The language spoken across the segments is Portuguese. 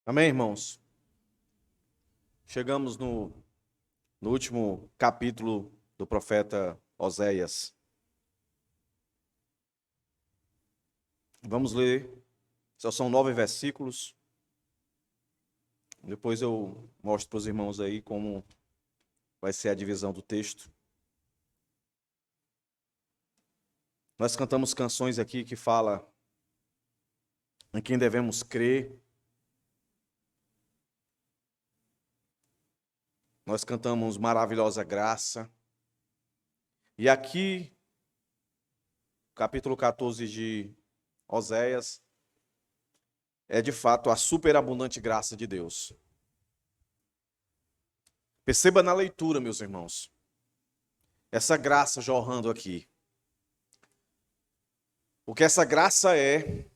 Amém, irmãos? Chegamos no último capítulo do profeta Oséias. Vamos ler, só são 9 versículos. Depois eu mostro para os irmãos aí como vai ser a divisão do texto. Nós cantamos canções aqui que falam em quem devemos crer. Nós cantamos Maravilhosa Graça. E aqui, capítulo 14 de Oséias, é de fato a superabundante graça de Deus. Perceba na leitura, meus irmãos, essa graça jorrando aqui. O que essa graça é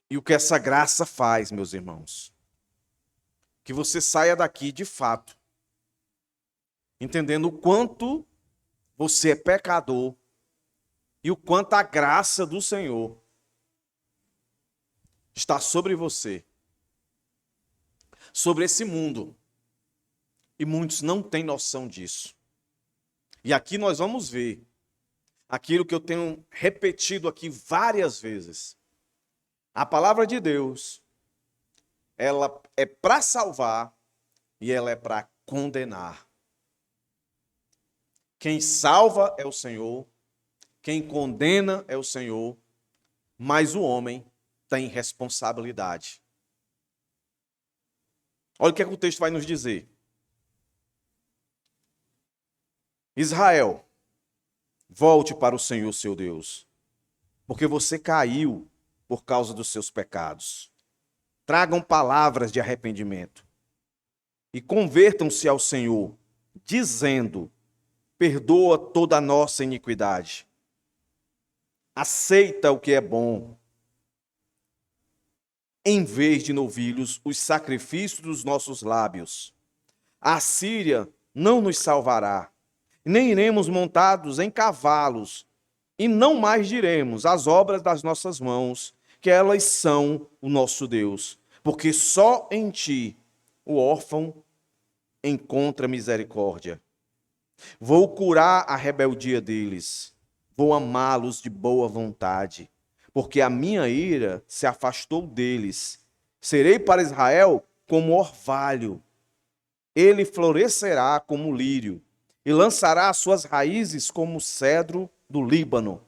e o que essa graça faz, meus irmãos. Que você saia daqui de fato, entendendo o quanto você é pecador e o quanto a graça do Senhor está sobre você, sobre esse mundo. E muitos não têm noção disso. E aqui nós vamos ver aquilo que eu tenho repetido aqui várias vezes. A palavra de Deus, ela é para salvar e ela é para condenar. Quem salva é o Senhor, quem condena é o Senhor, mas o homem tem responsabilidade. Olha o que o texto vai nos dizer. Israel, volte para o Senhor seu Deus, porque você caiu por causa dos seus pecados. Tragam palavras de arrependimento e convertam-se ao Senhor, dizendo: perdoa toda a nossa iniquidade. Aceita o que é bom. Em vez de novilhos, os sacrifícios dos nossos lábios. A Síria não nos salvará, nem iremos montados em cavalos, e não mais diremos as obras das nossas mãos, que elas são o nosso Deus, porque só em ti o órfão encontra misericórdia. Vou curar a rebeldia deles, vou amá-los de boa vontade, porque a minha ira se afastou deles. Serei para Israel como orvalho, ele florescerá como lírio, e lançará as suas raízes como o cedro do Líbano.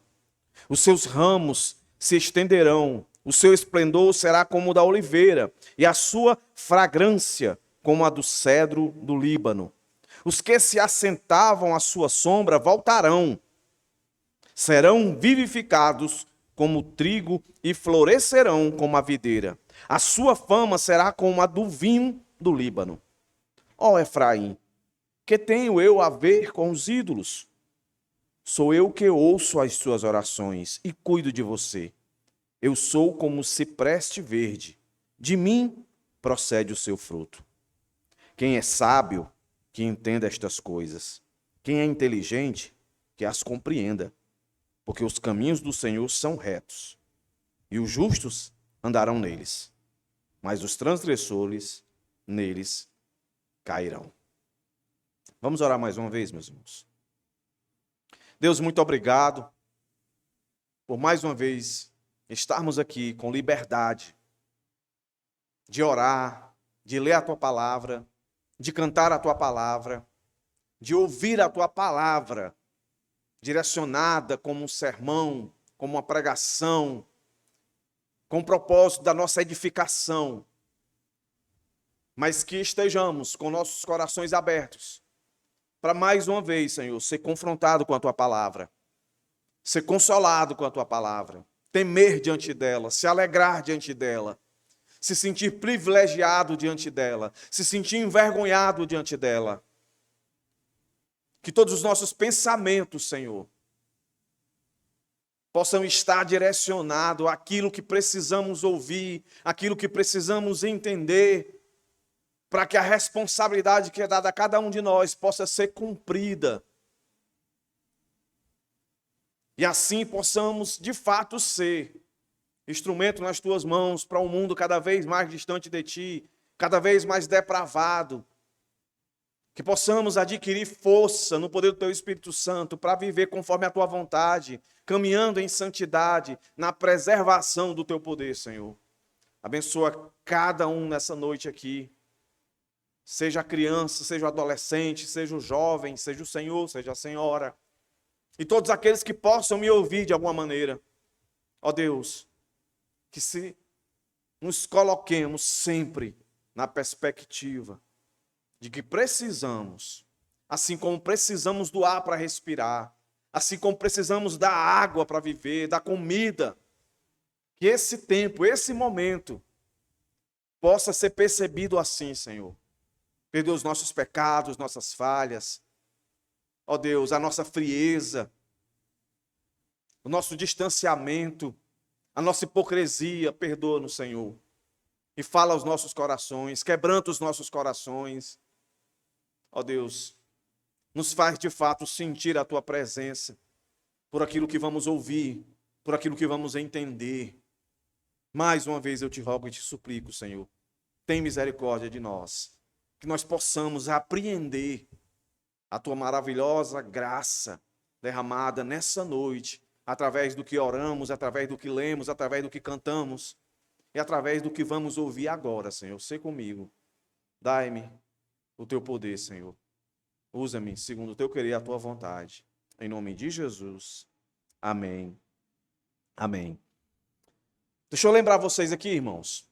Os seus ramos se estenderão, o seu esplendor será como o da oliveira, e a sua fragrância como a do cedro do Líbano. Os que se assentavam à sua sombra voltarão, serão vivificados como o trigo e florescerão como a videira. A sua fama será como a do vinho do Líbano. Ó Efraim, que tenho eu a ver com os ídolos? Sou eu que ouço as suas orações e cuido de você. Eu sou como o cipreste verde. De mim procede o seu fruto. Quem é sábio, que entenda estas coisas. Quem é inteligente, que as compreenda. Porque os caminhos do Senhor são retos, e os justos andarão neles, mas os transgressores neles cairão. Vamos orar mais uma vez, meus irmãos. Deus, muito obrigado por mais uma vez estarmos aqui com liberdade de orar, de ler a Tua palavra, de cantar a Tua palavra, de ouvir a Tua palavra direcionada como um sermão, como uma pregação, com o propósito da nossa edificação, mas que estejamos com nossos corações abertos para mais uma vez, Senhor, ser confrontado com a Tua palavra, ser consolado com a Tua palavra, temer diante dela, se alegrar diante dela, se sentir privilegiado diante dela, se sentir envergonhado diante dela. Que todos os nossos pensamentos, Senhor, possam estar direcionados àquilo que precisamos ouvir, àquilo que precisamos entender, para que a responsabilidade que é dada a cada um de nós possa ser cumprida. E assim possamos, de fato, ser instrumento nas tuas mãos para um mundo cada vez mais distante de ti, cada vez mais depravado. Que possamos adquirir força no poder do teu Espírito Santo para viver conforme a tua vontade, caminhando em santidade, na preservação do teu poder, Senhor. Abençoa cada um nessa noite aqui. Seja a criança, seja o adolescente, seja o jovem, seja o senhor, seja a senhora. E todos aqueles que possam me ouvir de alguma maneira. Ó Deus, que se nos coloquemos sempre na perspectiva de que precisamos, assim como precisamos do ar para respirar, assim como precisamos da água para viver, da comida, que esse tempo, esse momento, possa ser percebido assim, Senhor. Perdoa os nossos pecados, nossas falhas, ó Deus, a nossa frieza, o nosso distanciamento, a nossa hipocrisia, perdoa-nos, Senhor. E fala aos nossos corações, quebranta os nossos corações. Ó Deus, nos faz de fato sentir a Tua presença, por aquilo que vamos ouvir, por aquilo que vamos entender. Mais uma vez eu te rogo e te suplico, Senhor, tem misericórdia de nós, que nós possamos apreender a Tua maravilhosa graça derramada nessa noite, através do que oramos, através do que lemos, através do que cantamos e através do que vamos ouvir agora, Senhor. Sê comigo, dai-me o Teu poder, Senhor. Usa-me segundo o Teu querer e a Tua vontade. Em nome de Jesus. Amém. Amém. Deixa eu lembrar vocês aqui, irmãos.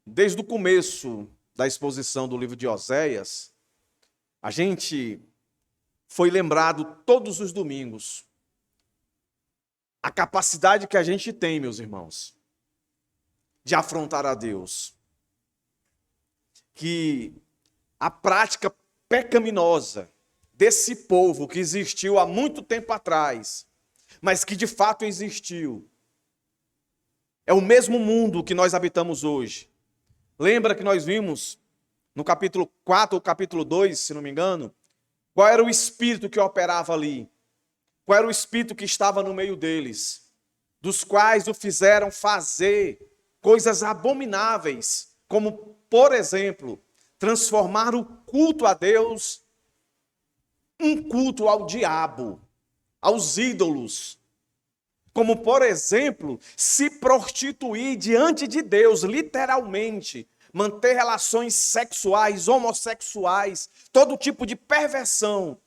Desde o começo da exposição do livro de Oséias, a gente foi lembrado todos os domingos a capacidade que a gente tem, meus irmãos, de afrontar a Deus. Que a prática pecaminosa desse povo que existiu há muito tempo atrás, mas que de fato existiu, é o mesmo mundo que nós habitamos hoje. Lembra que nós vimos no capítulo 4 ou capítulo 2, se não me engano, qual era o espírito que operava ali? Qual era o espírito que estava no meio deles? Dos quais o fizeram fazer coisas abomináveis, como, por exemplo, transformar o culto a Deus um culto ao diabo, aos ídolos. Como, por exemplo, se prostituir diante de Deus, literalmente, manter relações sexuais, homossexuais, todo tipo de perversão,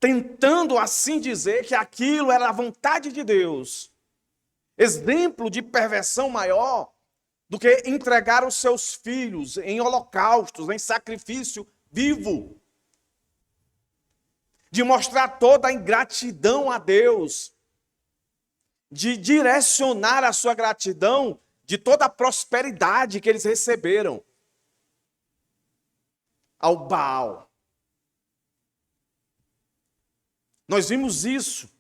tentando assim dizer que aquilo era a vontade de Deus. Exemplo de perversão maior do que entregar os seus filhos em holocaustos, em sacrifício vivo. De mostrar toda a ingratidão a Deus, de direcionar a sua gratidão de toda a prosperidade que eles receberam ao Baal. Nós vimos isso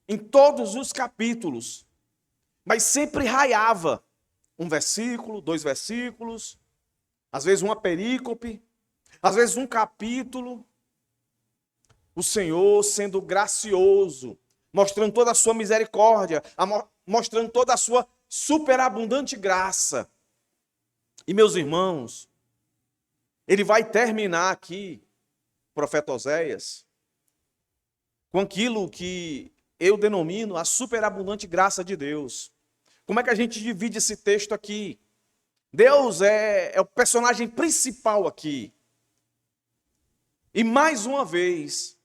em todos os capítulos, mas sempre raiava um versículo, 2 versículos, às vezes uma perícope, às vezes um capítulo. O Senhor sendo gracioso, mostrando toda a sua misericórdia, mostrando toda a sua superabundante graça. E, meus irmãos, ele vai terminar aqui, o profeta Oséias, com aquilo que eu denomino a superabundante graça de Deus. Como é que a gente divide esse texto aqui? Deus é o personagem principal aqui. E mais uma vez,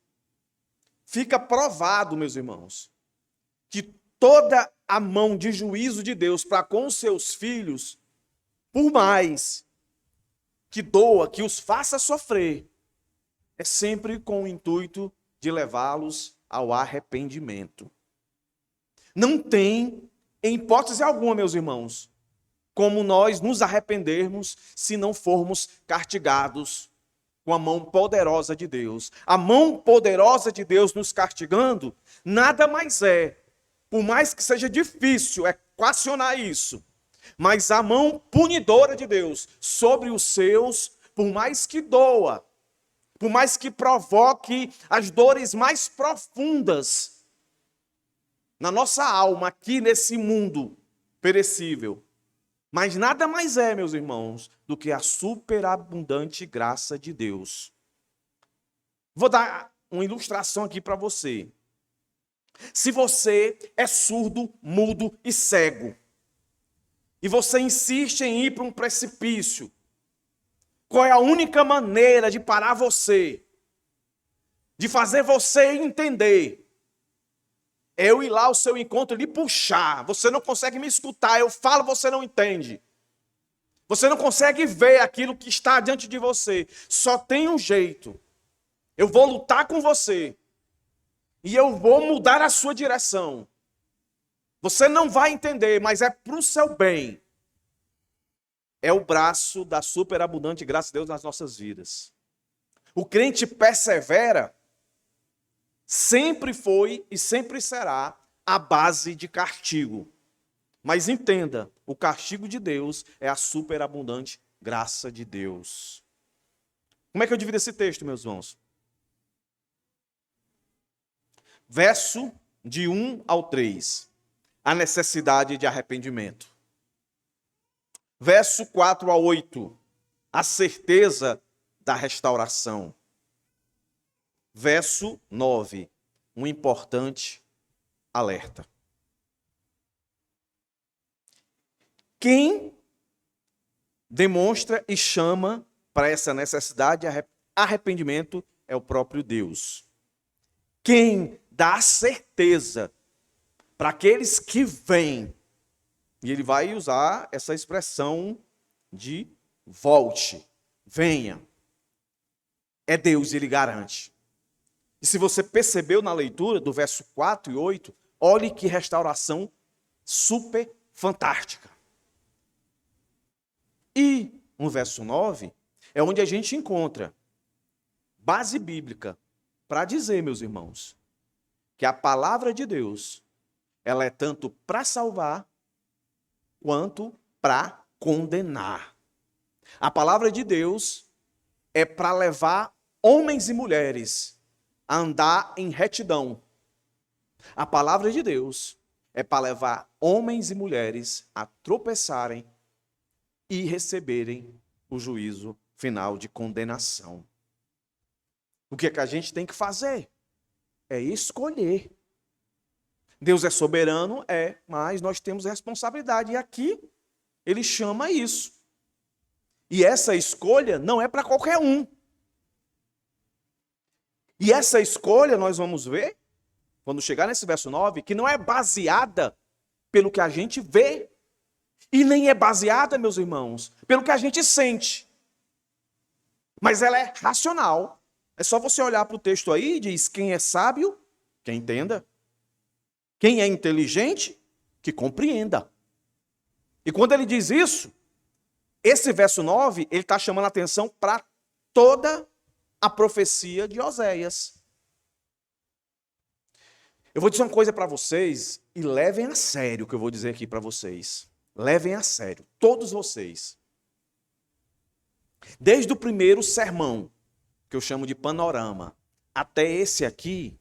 fica provado, meus irmãos, que toda a mão de juízo de Deus para com os seus filhos, por mais que doa, que os faça sofrer, é sempre com o intuito de levá-los ao arrependimento. Não tem, em hipótese alguma, meus irmãos, como nós nos arrependermos se não formos castigados com a mão poderosa de Deus. A mão poderosa de Deus nos castigando nada mais é, por mais que seja difícil equacionar isso, mas a mão punidora de Deus sobre os seus, por mais que doa, por mais que provoque as dores mais profundas, na nossa alma, aqui nesse mundo perecível. Mas nada mais é, meus irmãos, do que a superabundante graça de Deus. Vou dar uma ilustração aqui para você. Se você é surdo, mudo e cego, e você insiste em ir para um precipício, qual é a única maneira de parar você, de fazer você entender? É eu ir lá ao seu encontro e lhe puxar. Você não consegue me escutar, eu falo, você não entende. Você não consegue ver aquilo que está diante de você. Só tem um jeito. Eu vou lutar com você. E eu vou mudar a sua direção. Você não vai entender, mas é para o seu bem. É o braço da superabundante graça de Deus nas nossas vidas. O crente persevera sempre foi e sempre será a base de castigo. Mas entenda, o castigo de Deus é a superabundante graça de Deus. Como é que eu divido esse texto, meus irmãos? Verso de 1 ao 3. A necessidade de arrependimento. Verso 4 a 8. A certeza da restauração. Verso 9. Um importante alerta. Quem demonstra e chama para essa necessidade de arrependimento é o próprio Deus. Quem dá certeza para aqueles que vêm, e ele vai usar essa expressão de volte, venha, é Deus, ele garante. E se você percebeu na leitura do verso 4 e 8, olhe que restauração super fantástica. E no verso 9 é onde a gente encontra base bíblica para dizer, meus irmãos, que a palavra de Deus, ela é tanto para salvar quanto para condenar. A palavra de Deus é para levar homens e mulheres a andar em retidão. A palavra de Deus é para levar homens e mulheres a tropeçarem e receberem o juízo final de condenação. O que é que a gente tem que fazer? É escolher. Deus é soberano, mas nós temos responsabilidade. E aqui ele chama isso. E essa escolha não é para qualquer um. E essa escolha, nós vamos ver, quando chegar nesse verso 9, que não é baseada pelo que a gente vê, e nem é baseada, meus irmãos, pelo que a gente sente. Mas ela é racional. É só você olhar para o texto aí e diz, quem é sábio, que entenda. Quem é inteligente, que compreenda. E quando ele diz isso, esse verso 9, ele está chamando a atenção para toda a profecia de Oséias. Eu vou dizer uma coisa para vocês, e levem a sério o que eu vou dizer aqui para vocês. Levem a sério, todos vocês. Desde o primeiro sermão, que eu chamo de panorama, até esse aqui,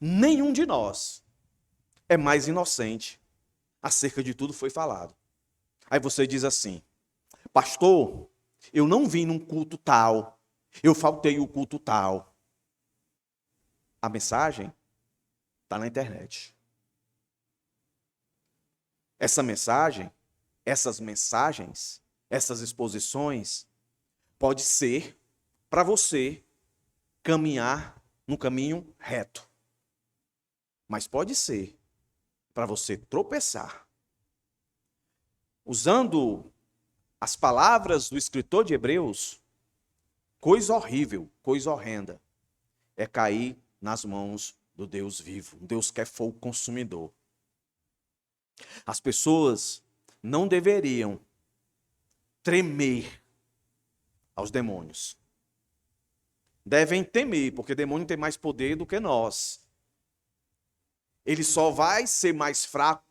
nenhum de nós é mais inocente acerca de tudo foi falado. Aí você diz assim, pastor, eu não vim num culto tal, eu faltei o culto tal. A mensagem está na internet. Essa mensagem, essas mensagens, essas exposições, pode ser para você caminhar no caminho reto. Mas pode ser para você tropeçar. Usando as palavras do escritor de Hebreus, coisa horrível, coisa horrenda, é cair nas mãos do Deus vivo, um Deus que é fogo consumidor. As pessoas não deveriam tremer aos demônios. Devem temer, porque demônio tem mais poder do que nós. Ele só vai ser mais fraco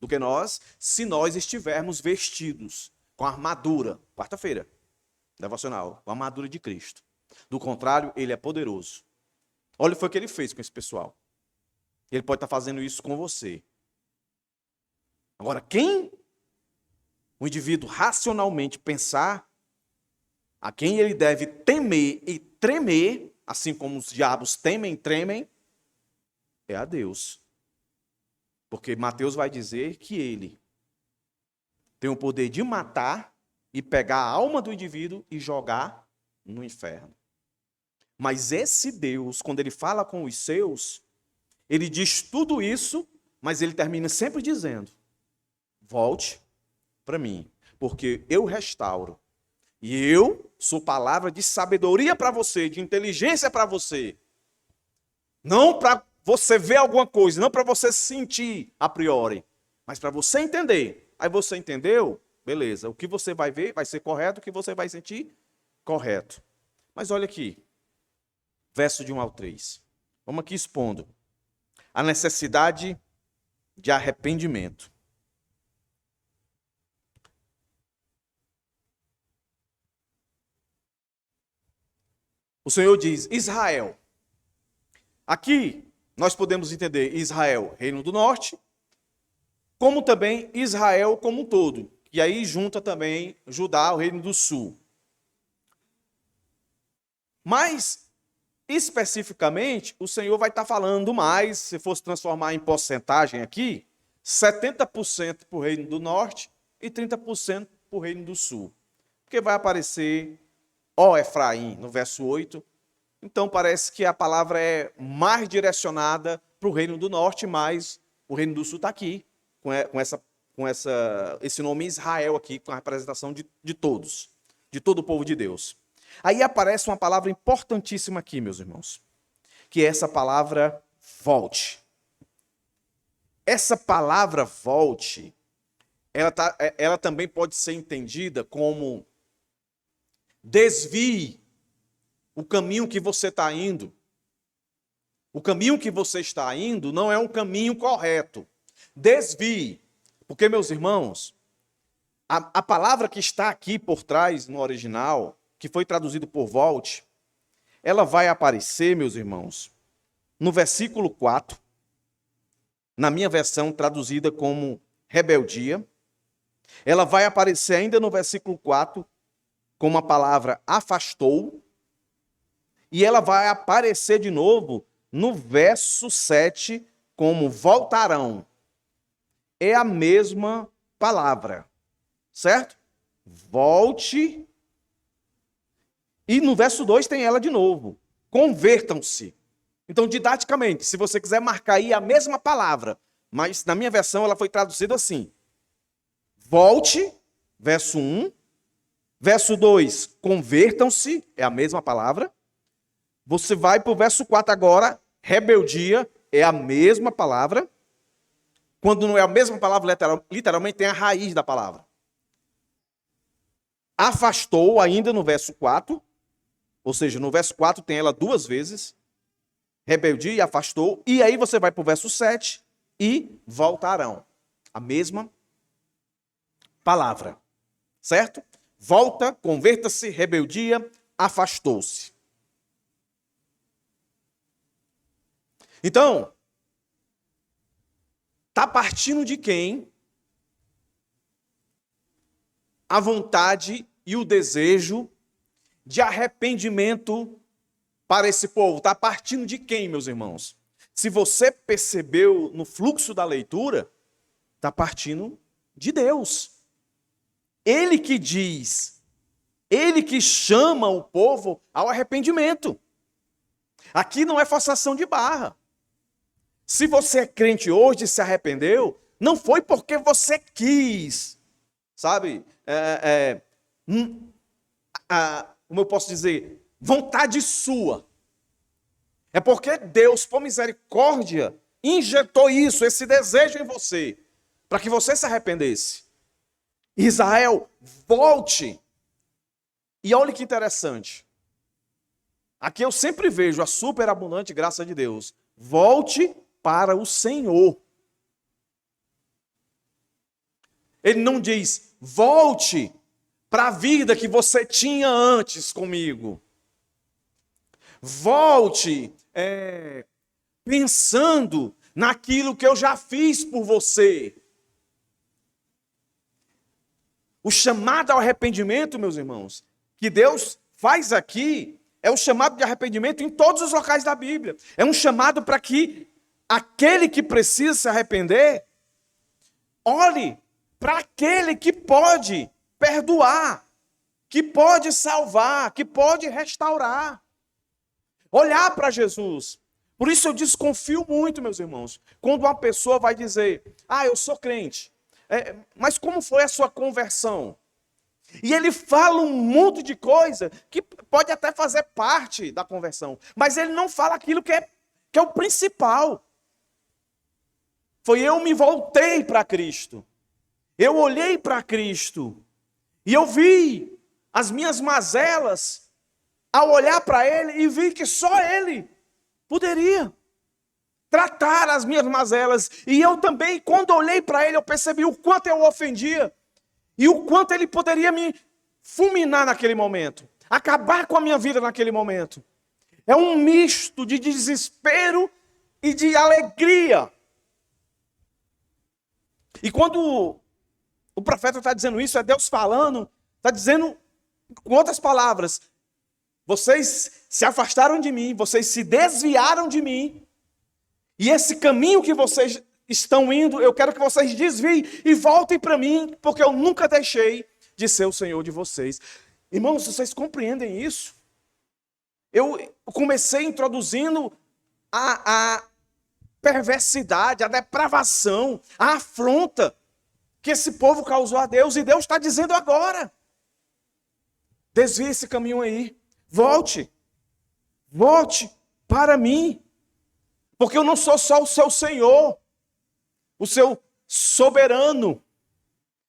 do que nós se nós estivermos vestidos com a armadura, quarta-feira, devocional, com a armadura de Cristo. Do contrário, ele é poderoso. Olha o que foi que ele fez com esse pessoal. Ele pode estar fazendo isso com você. Agora, quem o indivíduo racionalmente pensar, a quem ele deve temer e tremer, assim como os diabos temem e tremem, é a Deus. Porque Mateus vai dizer que ele tem o poder de matar e pegar a alma do indivíduo e jogar no inferno. Mas esse Deus, quando ele fala com os seus, ele diz tudo isso, mas ele termina sempre dizendo: volte para mim, porque eu restauro. E eu sou palavra de sabedoria para você, de inteligência para você. Não para você ver alguma coisa, não para você sentir a priori, mas para você entender. Aí você entendeu? Beleza. O que você vai ver vai ser correto, o que você vai sentir? Correto. Mas olha aqui, verso de 1 ao 3. Vamos aqui expondo a necessidade de arrependimento. O Senhor diz: Israel. Aqui nós podemos entender Israel, reino do norte, como também Israel como um todo. E aí junta também Judá, o reino do sul. Mas, especificamente, o Senhor vai estar falando mais, se fosse transformar em porcentagem aqui, 70% para o reino do norte e 30% para o reino do sul. Porque vai aparecer, ó Efraim, no verso 8. Então parece que a palavra é mais direcionada para o reino do norte, mas o reino do sul está aqui, com esse nome Israel aqui, com a representação de todos, de todo o povo de Deus. Aí aparece uma palavra importantíssima aqui, meus irmãos, que é essa palavra volte. Essa palavra volte, ela também pode ser entendida como desvie o caminho que você está indo. O caminho que você está indo não é um caminho correto. Desvie. Porque, meus irmãos, a palavra que está aqui por trás no original, que foi traduzido por volte, ela vai aparecer, meus irmãos, no versículo 4, na minha versão traduzida como rebeldia. Ela vai aparecer ainda no versículo 4 como a palavra afastou. E ela vai aparecer de novo no verso 7 como voltarão. É a mesma palavra, certo? Volte. E no verso 2 tem ela de novo. Convertam-se. Então, didaticamente, se você quiser marcar aí a mesma palavra, mas na minha versão ela foi traduzida assim. Volte, verso 1. Verso 2, convertam-se, é a mesma palavra. Você vai para o verso 4 agora, rebeldia, é a mesma palavra. Quando não é a mesma palavra, literalmente tem a raiz da palavra. Afastou, ainda no verso 4, ou seja, no verso 4 tem ela duas vezes. Rebeldia e afastou. E aí você vai para o verso 7 e voltarão. A mesma palavra, certo? Volta, converta-se, rebeldia, afastou-se. Então, está partindo de quem a vontade e o desejo de arrependimento para esse povo? Está partindo de quem, meus irmãos? Se você percebeu no fluxo da leitura, está partindo de Deus. Ele que diz, ele que chama o povo ao arrependimento. Aqui não é forçação de barra. Se você é crente hoje e se arrependeu, não foi porque você quis, sabe? Como eu posso dizer? Vontade sua. É porque Deus, por misericórdia, injetou isso, esse desejo em você, para que você se arrependesse. Israel, volte. E olha que interessante. Aqui eu sempre vejo a superabundante graça de Deus. Volte para o Senhor. Ele não diz, volte para a vida que você tinha antes comigo. Volte pensando naquilo que eu já fiz por você. O chamado ao arrependimento, meus irmãos, que Deus faz aqui, é o chamado de arrependimento em todos os locais da Bíblia. É um chamado para que aquele que precisa se arrepender, olhe para aquele que pode perdoar, que pode salvar, que pode restaurar. Olhar para Jesus. Por isso eu desconfio muito, meus irmãos, quando uma pessoa vai dizer, eu sou crente, mas como foi a sua conversão? E ele fala um monte de coisa que pode até fazer parte da conversão, mas ele não fala aquilo que é o principal. Foi eu me voltei para Cristo. Eu olhei para Cristo e eu vi as minhas mazelas ao olhar para Ele e vi que só Ele poderia tratar as minhas mazelas. E eu também, quando olhei para Ele, eu percebi o quanto eu o ofendia e o quanto Ele poderia me fulminar naquele momento, acabar com a minha vida naquele momento. É um misto de desespero e de alegria. E quando o profeta está dizendo isso, é Deus falando, está dizendo, com outras palavras, vocês se afastaram de mim, vocês se desviaram de mim, e esse caminho que vocês estão indo, eu quero que vocês desviem e voltem para mim, porque eu nunca deixei de ser o Senhor de vocês. Irmãos, vocês compreendem isso? Eu comecei introduzindo a perversidade, a depravação, a afronta que esse povo causou a Deus, e Deus está dizendo agora, desvie esse caminho aí, volte para mim, porque eu não sou só o seu Senhor, o seu soberano,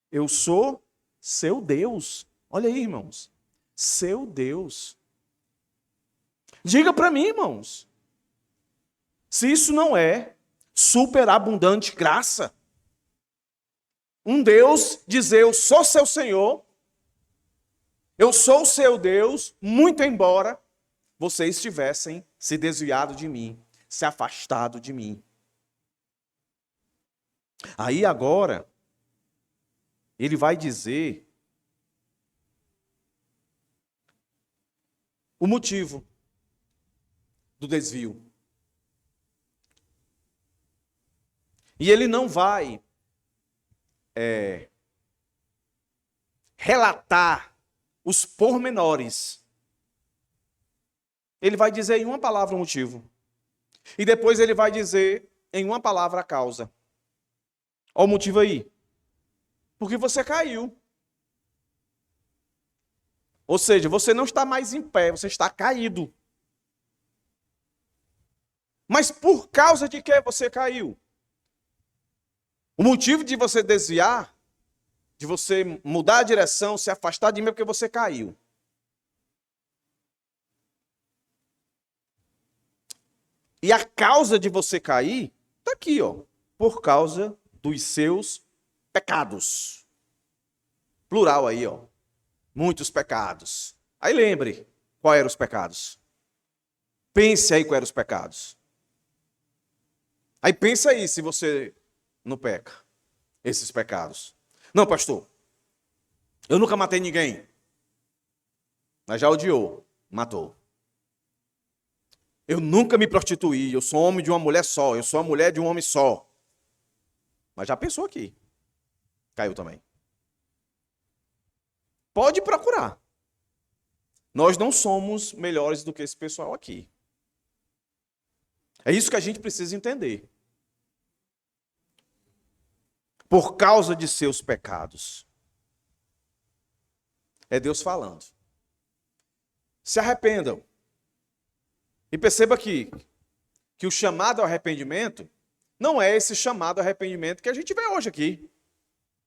eu sou seu Deus. Olha aí, irmãos, seu Deus. Diga para mim, irmãos, se isso não é superabundante graça. Um Deus dizer, eu sou seu Senhor, eu sou o seu Deus, muito embora vocês tivessem se desviado de mim, se afastado de mim. Aí agora, ele vai dizer o motivo do desvio. E ele não vai relatar os pormenores. Ele vai dizer em uma palavra o motivo. E depois ele vai dizer em uma palavra a causa. Olha o motivo aí. Porque você caiu. Ou seja, você não está mais em pé, você está caído. Mas por causa de que você caiu? O motivo de você desviar, de você mudar a direção, se afastar de mim, é porque você caiu. E a causa de você cair está aqui, ó, por causa dos seus pecados. Plural aí, ó. Muitos pecados. Aí lembre, quais eram os pecados? Pense aí quais eram os pecados. Aí pensa aí se você não peca esses pecados. Não, pastor, eu nunca matei ninguém. Mas já odiou, matou. Eu nunca me prostituí, eu sou homem de uma mulher só, eu sou a mulher de um homem só. Mas já pensou aqui. Caiu também. Pode procurar. Nós não somos melhores do que esse pessoal aqui. É isso que a gente precisa entender. Por causa de seus pecados. É Deus falando. Se arrependam. E perceba aqui que o chamado ao arrependimento não é esse chamado ao arrependimento que a gente vê hoje aqui.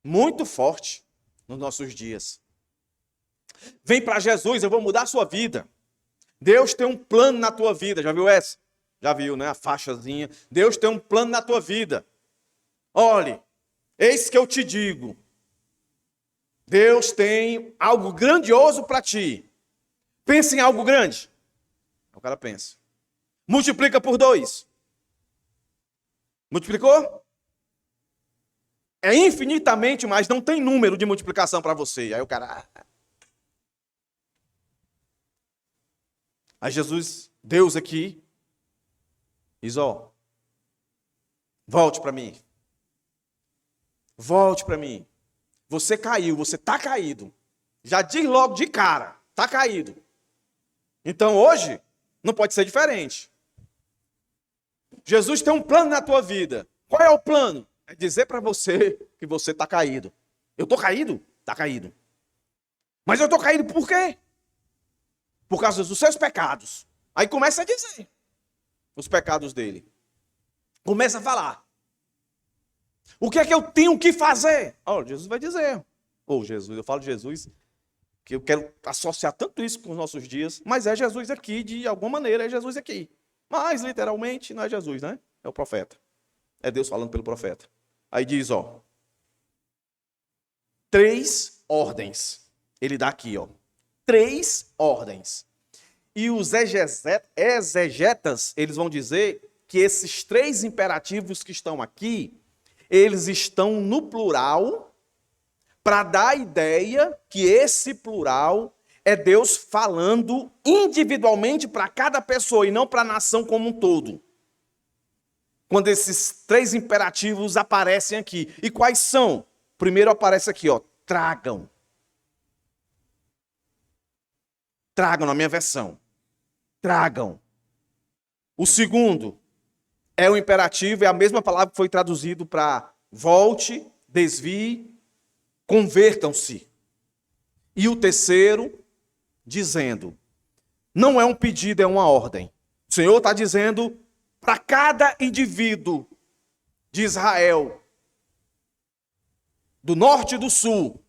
Muito forte nos nossos dias. Vem para Jesus, eu vou mudar a sua vida. Deus tem um plano na tua vida. Já viu essa? Já viu, né? A faixazinha. Deus tem um plano na tua vida. Olhe, eis que eu te digo. Deus tem algo grandioso para ti. Pensa em algo grande. O cara pensa. Multiplica por 2. Multiplicou? É infinitamente mais, não tem número de multiplicação para você. Aí o cara... Aí Jesus, Deus aqui, diz, ó, volte para mim. Volte para mim. Você caiu, você está caído. Já diz logo de cara, está caído. Então hoje, não pode ser diferente. Jesus tem um plano na tua vida. Qual é o plano? É dizer para você que você está caído. Eu estou caído? Está caído. Mas eu estou caído por quê? Por causa dos seus pecados. Aí começa a dizer os pecados dele. Começa a falar. O que é que eu tenho que fazer? Oh, Jesus vai dizer. Jesus, eu falo de Jesus, que eu quero associar tanto isso com os nossos dias, mas é Jesus aqui, de alguma maneira é Jesus aqui. Mas, literalmente, não é Jesus, né? É o profeta. É Deus falando pelo profeta. Aí diz, ó, 3 ordens. Ele dá aqui, ó. 3 ordens. E os exegetas, eles vão dizer que esses 3 imperativos que estão aqui, eles estão no plural, para dar a ideia que esse plural é Deus falando individualmente para cada pessoa e não para a nação como um todo. Quando esses 3 imperativos aparecem aqui. E quais são? Primeiro aparece aqui, ó, tragam. Tragam na minha versão. Tragam. O segundo é o imperativo, é a mesma palavra que foi traduzido para volte, desvie, convertam-se. E o terceiro, dizendo, não é um pedido, é uma ordem. O Senhor está dizendo para cada indivíduo de Israel, do norte e do sul,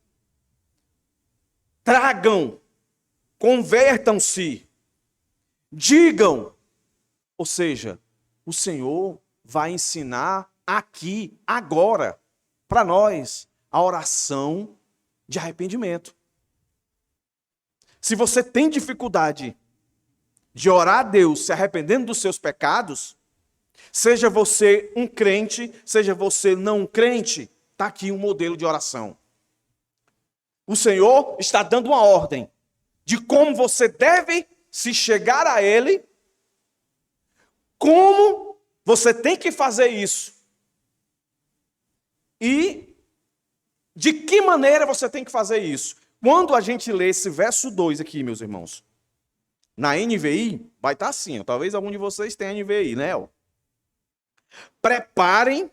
tragam, convertam-se, digam. Ou seja, o Senhor vai ensinar aqui, agora, para nós, a oração de arrependimento. Se você tem dificuldade de orar a Deus se arrependendo dos seus pecados, seja você um crente, seja você não um crente, está aqui um modelo de oração. O Senhor está dando uma ordem de como você deve se chegar a Ele, como você tem que fazer isso e de que maneira você tem que fazer isso. Quando a gente lê esse verso 2 aqui, meus irmãos, na NVI, vai estar assim, ó, talvez algum de vocês tenha NVI, né? Ó. Preparem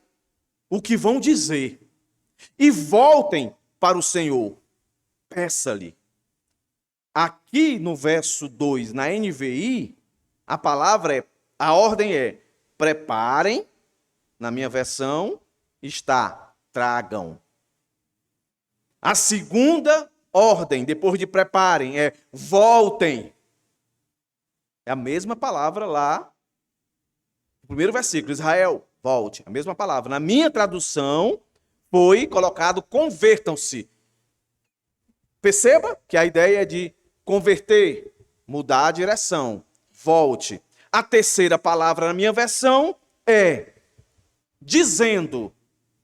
o que vão dizer e voltem para o Senhor. Peça-lhe. Aqui no verso 2, na NVI, a ordem é preparem, na minha versão, está tragam. A segunda ordem, depois de preparem, é voltem. É a mesma palavra lá, no primeiro versículo, Israel, volte. A mesma palavra. Na minha tradução, foi colocado convertam-se. Perceba que a ideia é de converter, mudar a direção, volte. A terceira palavra na minha versão é dizendo,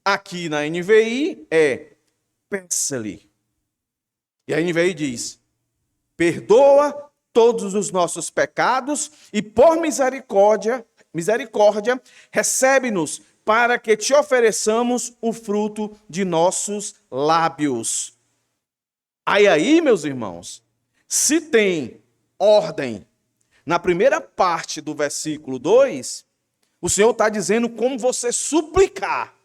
aqui na NVI, é peça-lhe. E a NVI diz, perdoa todos os nossos pecados e por misericórdia, recebe-nos para que te ofereçamos o fruto de nossos lábios. Aí, meus irmãos, se tem ordem na primeira parte do versículo 2, o Senhor está dizendo como você suplicar.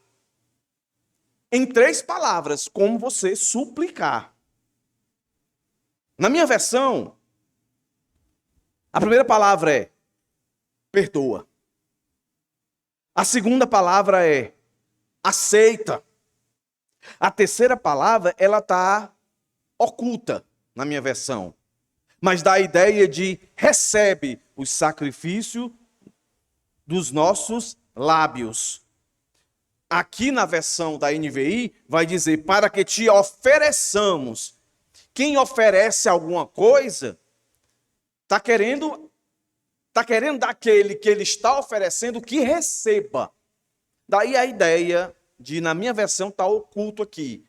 Em 3 palavras, como você suplicar. Na minha versão, a primeira palavra é perdoa. A segunda palavra é aceita. A terceira palavra, ela está oculta na minha versão. Mas dá a ideia de recebe o sacrifício dos nossos lábios. Aqui na versão da NVI vai dizer para que te ofereçamos. Quem oferece alguma coisa está querendo daquele que ele está oferecendo que receba. Daí a ideia de, na minha versão, está oculto aqui.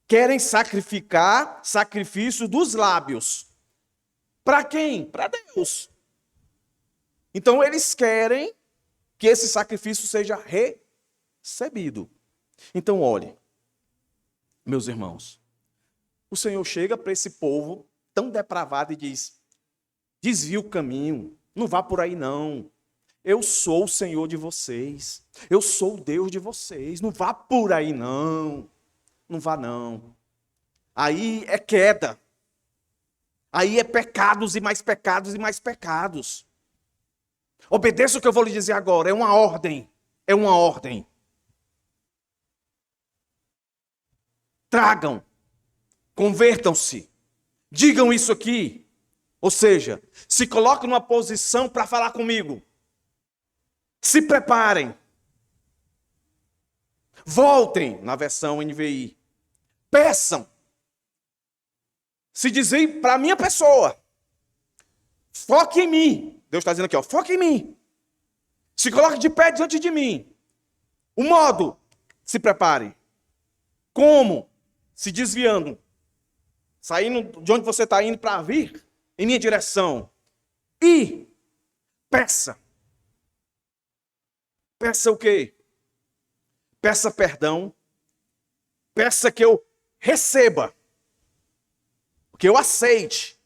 Querem sacrificar sacrifício dos lábios. Para quem? Para Deus. Então eles querem que esse sacrifício seja recebido. Então olhe, meus irmãos, o Senhor chega para esse povo tão depravado e diz: desvia o caminho, não vá por aí não. Eu sou o Senhor de vocês, eu sou o Deus de vocês, não vá por aí não, não vá não. Aí é queda, aí é pecados e mais pecados e mais pecados. Obedeça o que eu vou lhe dizer agora, é uma ordem, é uma ordem. Tragam, convertam-se, digam isso aqui. Ou seja, se coloquem numa posição para falar comigo. Se preparem. Voltem, na versão NVI. Peçam. Se dizem para a minha pessoa. Foque em mim. Deus está dizendo aqui, ó, foque em mim. Se coloque de pé diante de mim. O modo, se preparem. Como? Se desviando. Saindo de onde você está indo para vir em minha direção. E peça. Peça o quê? Peça perdão. Peça que eu receba. Que eu aceite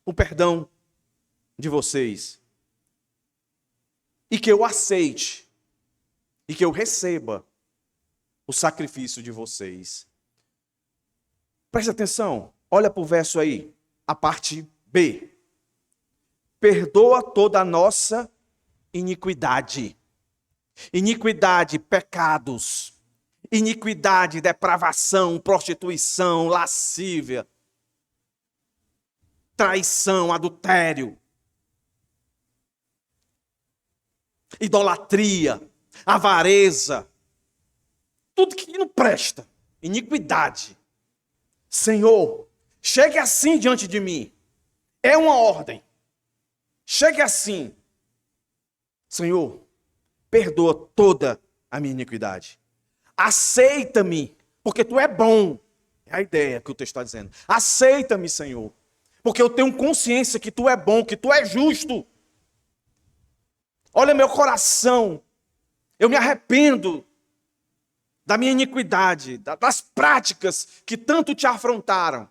o perdão de vocês. E que eu aceite. E que eu receba o sacrifício de vocês. Preste atenção. Olha para o verso aí. A parte B. Perdoa toda a nossa iniquidade. Iniquidade, pecados. Iniquidade, depravação, prostituição, lascívia, traição, adultério, idolatria, avareza, tudo que não presta, iniquidade. Senhor, chegue assim diante de mim. É uma ordem. Chegue assim. Senhor, perdoa toda a minha iniquidade. Aceita-me, porque tu é bom. É a ideia que o texto está dizendo. Aceita-me, Senhor, porque eu tenho consciência que tu é bom, que tu é justo. Olha meu coração. Eu me arrependo da minha iniquidade, das práticas que tanto te afrontaram,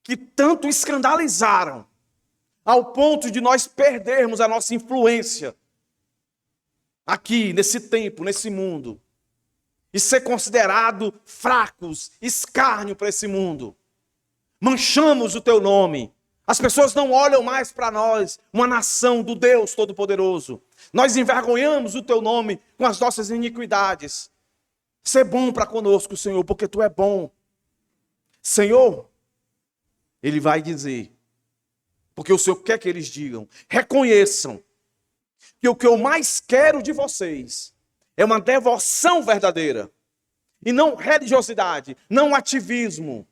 que tanto escandalizaram, ao ponto de nós perdermos a nossa influência aqui, nesse tempo, nesse mundo, e ser considerado fracos, escárnio para esse mundo. Manchamos o teu nome. As pessoas não olham mais para nós, uma nação do Deus Todo-Poderoso. Nós envergonhamos o teu nome com as nossas iniquidades. Ser bom para conosco, Senhor, porque tu é bom. Senhor, ele vai dizer, porque o Senhor quer que eles digam, reconheçam que o que eu mais quero de vocês é uma devoção verdadeira. E não religiosidade, não ativismo.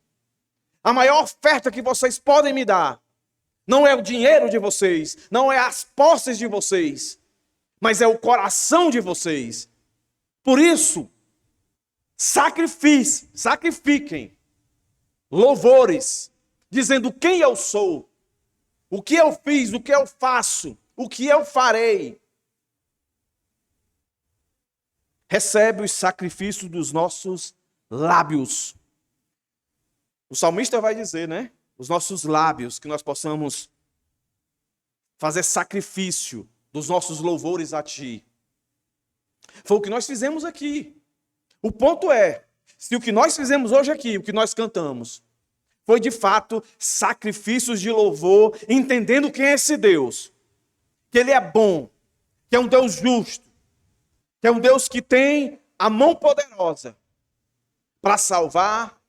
A maior oferta que vocês podem me dar não é o dinheiro de vocês, não é as posses de vocês, mas é o coração de vocês. Por isso, sacrifiquem louvores, dizendo quem eu sou, o que eu fiz, o que eu faço, o que eu farei. Recebe os sacrifícios dos nossos lábios. O salmista vai dizer, né? Os nossos lábios, que nós possamos fazer sacrifício dos nossos louvores a ti. Foi o que nós fizemos aqui. O ponto é, se o que nós fizemos hoje aqui, o que nós cantamos, foi de fato sacrifícios de louvor, entendendo quem é esse Deus, que Ele é bom, que é um Deus justo, que é um Deus que tem a mão poderosa para salvar,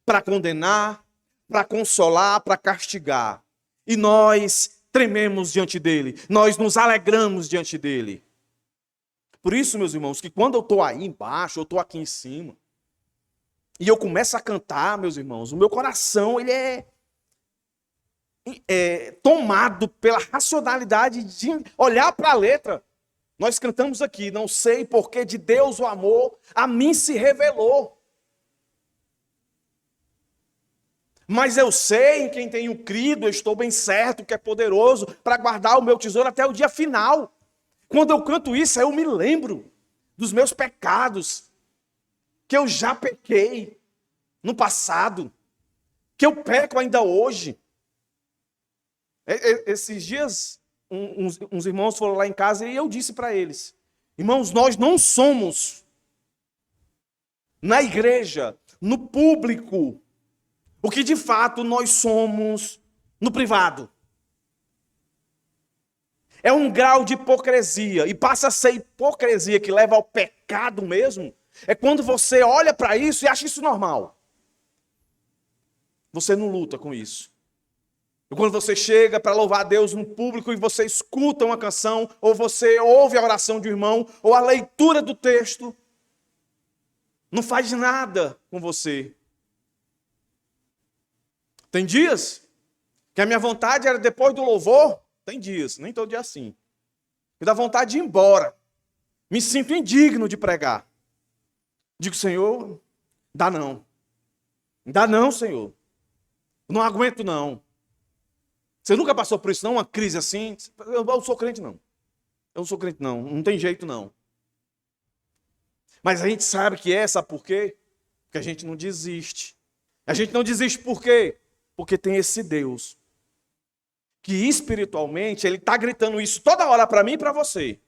para condenar, para consolar, para castigar. E nós trememos diante dele, nós nos alegramos diante dele. Por isso, meus irmãos, que quando eu estou aí embaixo, eu estou aqui em cima, e eu começo a cantar, meus irmãos, o meu coração ele é tomado pela racionalidade de olhar para a letra. Nós cantamos aqui, não sei porque de Deus o amor a mim se revelou. Mas eu sei em quem tenho crido, eu estou bem certo que é poderoso para guardar o meu tesouro até o dia final. Quando eu canto isso, eu me lembro dos meus pecados, que eu já pequei no passado, que eu peco ainda hoje. Esses dias, uns irmãos foram lá em casa e eu disse para eles: irmãos, nós não somos na igreja, no público, o que de fato nós somos no privado. É um grau de hipocrisia, e passa a ser hipocrisia que leva ao pecado mesmo. É quando você olha para isso e acha isso normal. Você não luta com isso. E quando você chega para louvar a Deus no público e você escuta uma canção, ou você ouve a oração de um irmão, ou a leitura do texto, não faz nada com você. Tem dias que a minha vontade era depois do louvor, tem dias, nem todo dia assim, me dá vontade de ir embora. Me sinto indigno de pregar. Digo, Senhor, dá não. Dá não, Senhor. Não aguento não. Você nunca passou por isso não? Uma crise assim? Eu não sou crente não. Eu não sou crente não. Não tem jeito não. Mas a gente sabe que é, sabe por quê? Porque a gente não desiste. A gente não desiste por quê? Porque tem esse Deus que espiritualmente ele está gritando isso toda hora para mim e para você.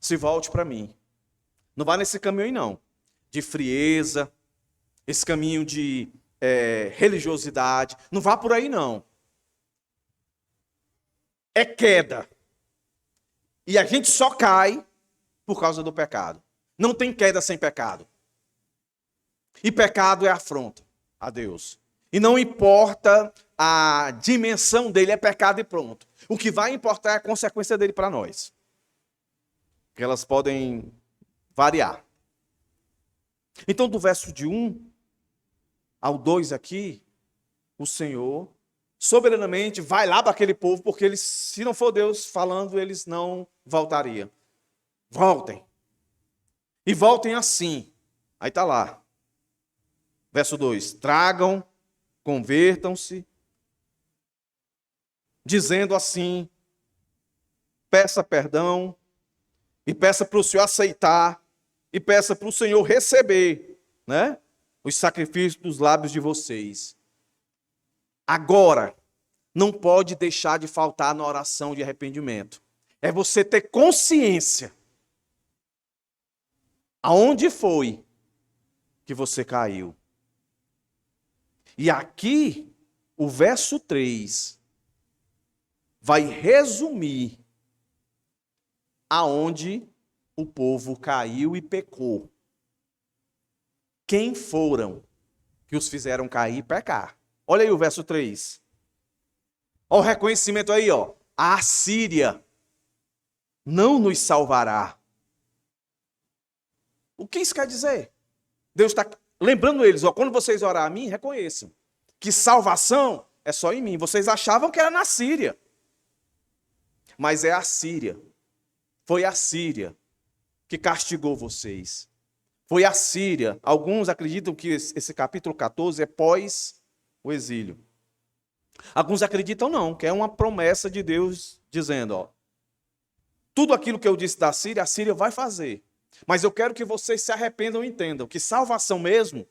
Se volte para mim. Não vá nesse caminho aí não. De frieza, esse caminho de religiosidade. Não vá por aí não. É queda. E a gente só cai por causa do pecado. Não tem queda sem pecado. E pecado é afronta a Deus. E não importa a dimensão dele, é pecado e pronto. O que vai importar é a consequência dele para nós. Que elas podem variar. Então, do verso de 1 ao 2 aqui, o Senhor soberanamente vai lá para aquele povo, porque eles, se não for Deus falando, eles não voltariam. Voltem. E voltem assim. Aí está lá. Verso 2. Tragam, convertam-se, dizendo assim, peça perdão, e peça para o Senhor aceitar, e peça para o Senhor receber, né, os sacrifícios dos lábios de vocês. Agora, não pode deixar de faltar na oração de arrependimento. É você ter consciência aonde foi que você caiu. E aqui, o verso 3 vai resumir aonde o povo caiu e pecou. Quem foram que os fizeram cair e pecar? Olha aí o verso 3. Olha o reconhecimento aí, ó. A Assíria não nos salvará. O que isso quer dizer? Deus está lembrando eles, ó, quando vocês orar a mim, reconheçam que salvação é só em mim. Vocês achavam que era na Síria. Mas é a Síria. Foi a Síria que castigou vocês. Foi a Síria. Alguns acreditam que esse capítulo 14 é pós o exílio. Alguns acreditam não, que é uma promessa de Deus dizendo, ó, tudo aquilo que eu disse da Síria, a Síria vai fazer. Mas eu quero que vocês se arrependam e entendam que salvação mesmo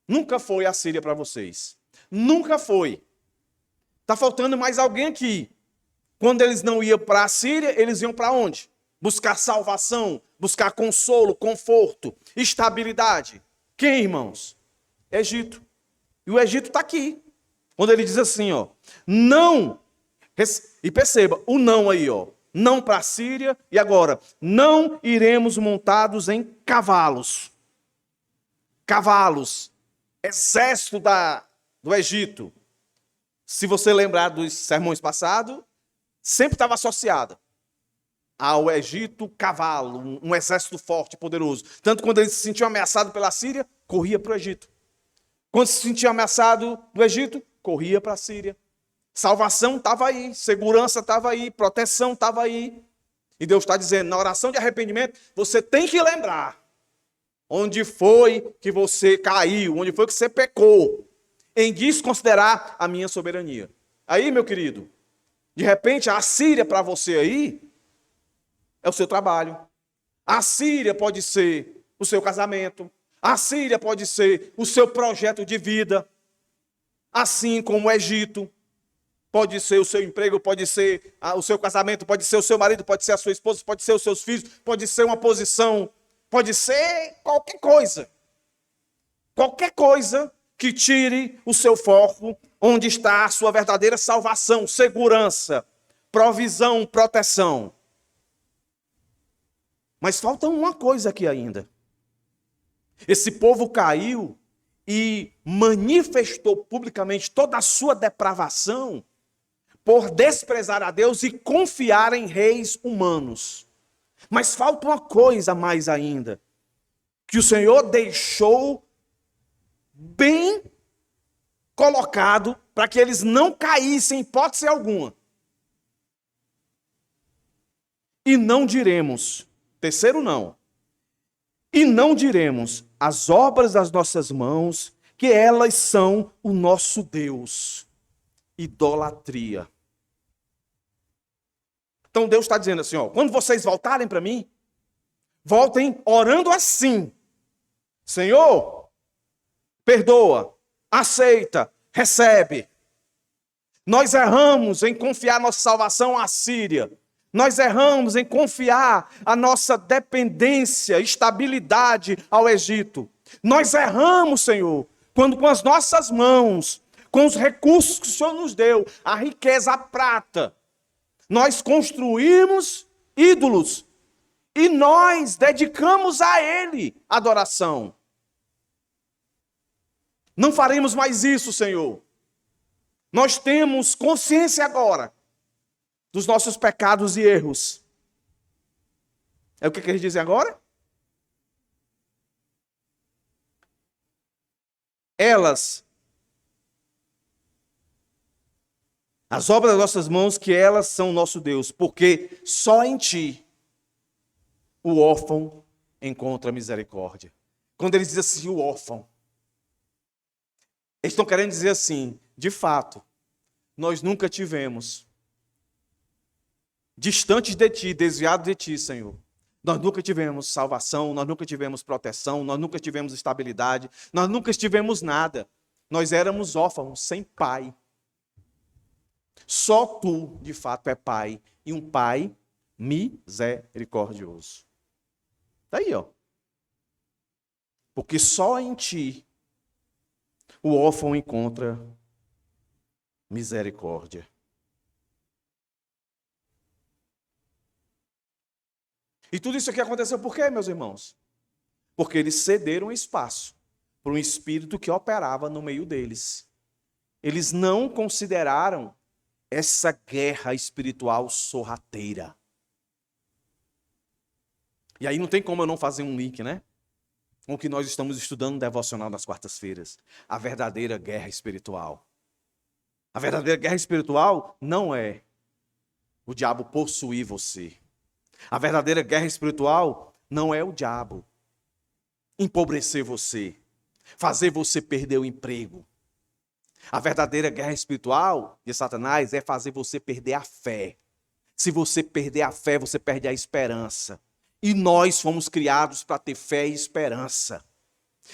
nunca foi a Síria para vocês. Nunca foi. Está faltando mais alguém aqui. Quando eles não iam para a Síria, eles iam para onde? Buscar salvação, buscar consolo, conforto, estabilidade. Quem, irmãos? Egito. E o Egito está aqui. Quando ele diz assim, ó, não, e perceba, o não aí, ó, não para a Síria, e agora, não iremos montados em cavalos. Cavalos, exército do Egito. Se você lembrar dos sermões passados, sempre estava associada ao Egito, cavalo, um exército forte, poderoso. Tanto quando ele se sentiu ameaçado pela Síria, corria para o Egito. Quando se sentia ameaçado do Egito, corria para a Síria. Salvação estava aí, segurança estava aí, proteção estava aí. E Deus está dizendo, na oração de arrependimento, você tem que lembrar onde foi que você caiu, onde foi que você pecou, em desconsiderar a minha soberania. Aí, meu querido, de repente a Síria para você aí é o seu trabalho. A Síria pode ser o seu casamento. A Síria pode ser o seu projeto de vida. Assim como o Egito. Pode ser o seu emprego, pode ser o seu casamento, pode ser o seu marido, pode ser a sua esposa, pode ser os seus filhos, pode ser uma posição, pode ser qualquer coisa. Qualquer coisa que tire o seu foco onde está a sua verdadeira salvação, segurança, provisão, proteção. Mas falta uma coisa aqui ainda. Esse povo caiu e manifestou publicamente toda a sua depravação por desprezar a Deus e confiar em reis humanos. Mas falta uma coisa mais ainda, que o Senhor deixou bem colocado para que eles não caíssem em hipótese alguma. E não diremos, terceiro não, e não diremos as obras das nossas mãos, que elas são o nosso Deus. Idolatria. Então Deus está dizendo assim, ó, quando vocês voltarem para mim, voltem orando assim. Senhor, perdoa, aceita, recebe. Nós erramos em confiar nossa salvação à Síria. Nós erramos em confiar a nossa dependência, estabilidade ao Egito. Nós erramos, Senhor, quando com as nossas mãos, com os recursos que o Senhor nos deu, a riqueza, a prata, nós construímos ídolos e nós dedicamos a Ele adoração. Não faremos mais isso, Senhor. Nós temos consciência agora dos nossos pecados e erros. É o que eles dizem agora? As obras das nossas mãos, que elas são o nosso Deus, porque só em ti o órfão encontra misericórdia. Quando eles dizem assim, o órfão, eles estão querendo dizer assim, de fato, nós nunca tivemos distantes de ti, desviados de ti, Senhor. Nós nunca tivemos salvação, nós nunca tivemos proteção, nós nunca tivemos estabilidade, nós nunca tivemos nada. Nós éramos órfãos, sem pai. Só tu, de fato, é pai, e um pai misericordioso. Está aí, ó. Porque só em ti o órfão encontra misericórdia. E tudo isso aqui aconteceu por quê, meus irmãos? Porque eles cederam espaço para um espírito que operava no meio deles. Eles não consideraram essa guerra espiritual sorrateira. E aí não tem como eu não fazer um link, né? Com o que nós estamos estudando no devocional das quartas-feiras. A verdadeira guerra espiritual. A verdadeira guerra espiritual não é o diabo possuir você. A verdadeira guerra espiritual não é o diabo empobrecer você, fazer você perder o emprego. A verdadeira guerra espiritual de Satanás é fazer você perder a fé. Se você perder a fé, você perde a esperança. E nós fomos criados para ter fé e esperança.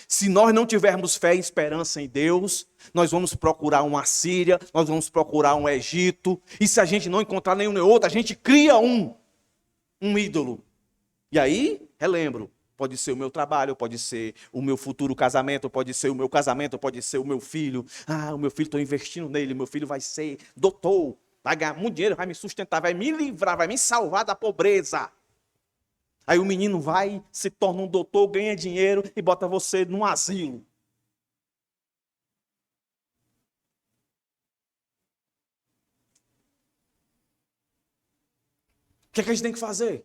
Se nós não tivermos fé e esperança em Deus, nós vamos procurar uma Assíria, nós vamos procurar um Egito. E se a gente não encontrar nenhum nem outro, a gente cria um ídolo. E aí, relembro, pode ser o meu trabalho, pode ser o meu futuro casamento, pode ser o meu casamento, pode ser o meu filho. Ah, o meu filho, estou investindo nele, meu filho vai ser doutor, vai ganhar muito dinheiro, vai me sustentar, vai me livrar, vai me salvar da pobreza. Aí o menino vai, se torna um doutor, ganha dinheiro e bota você num asilo. O que é que a gente tem que fazer?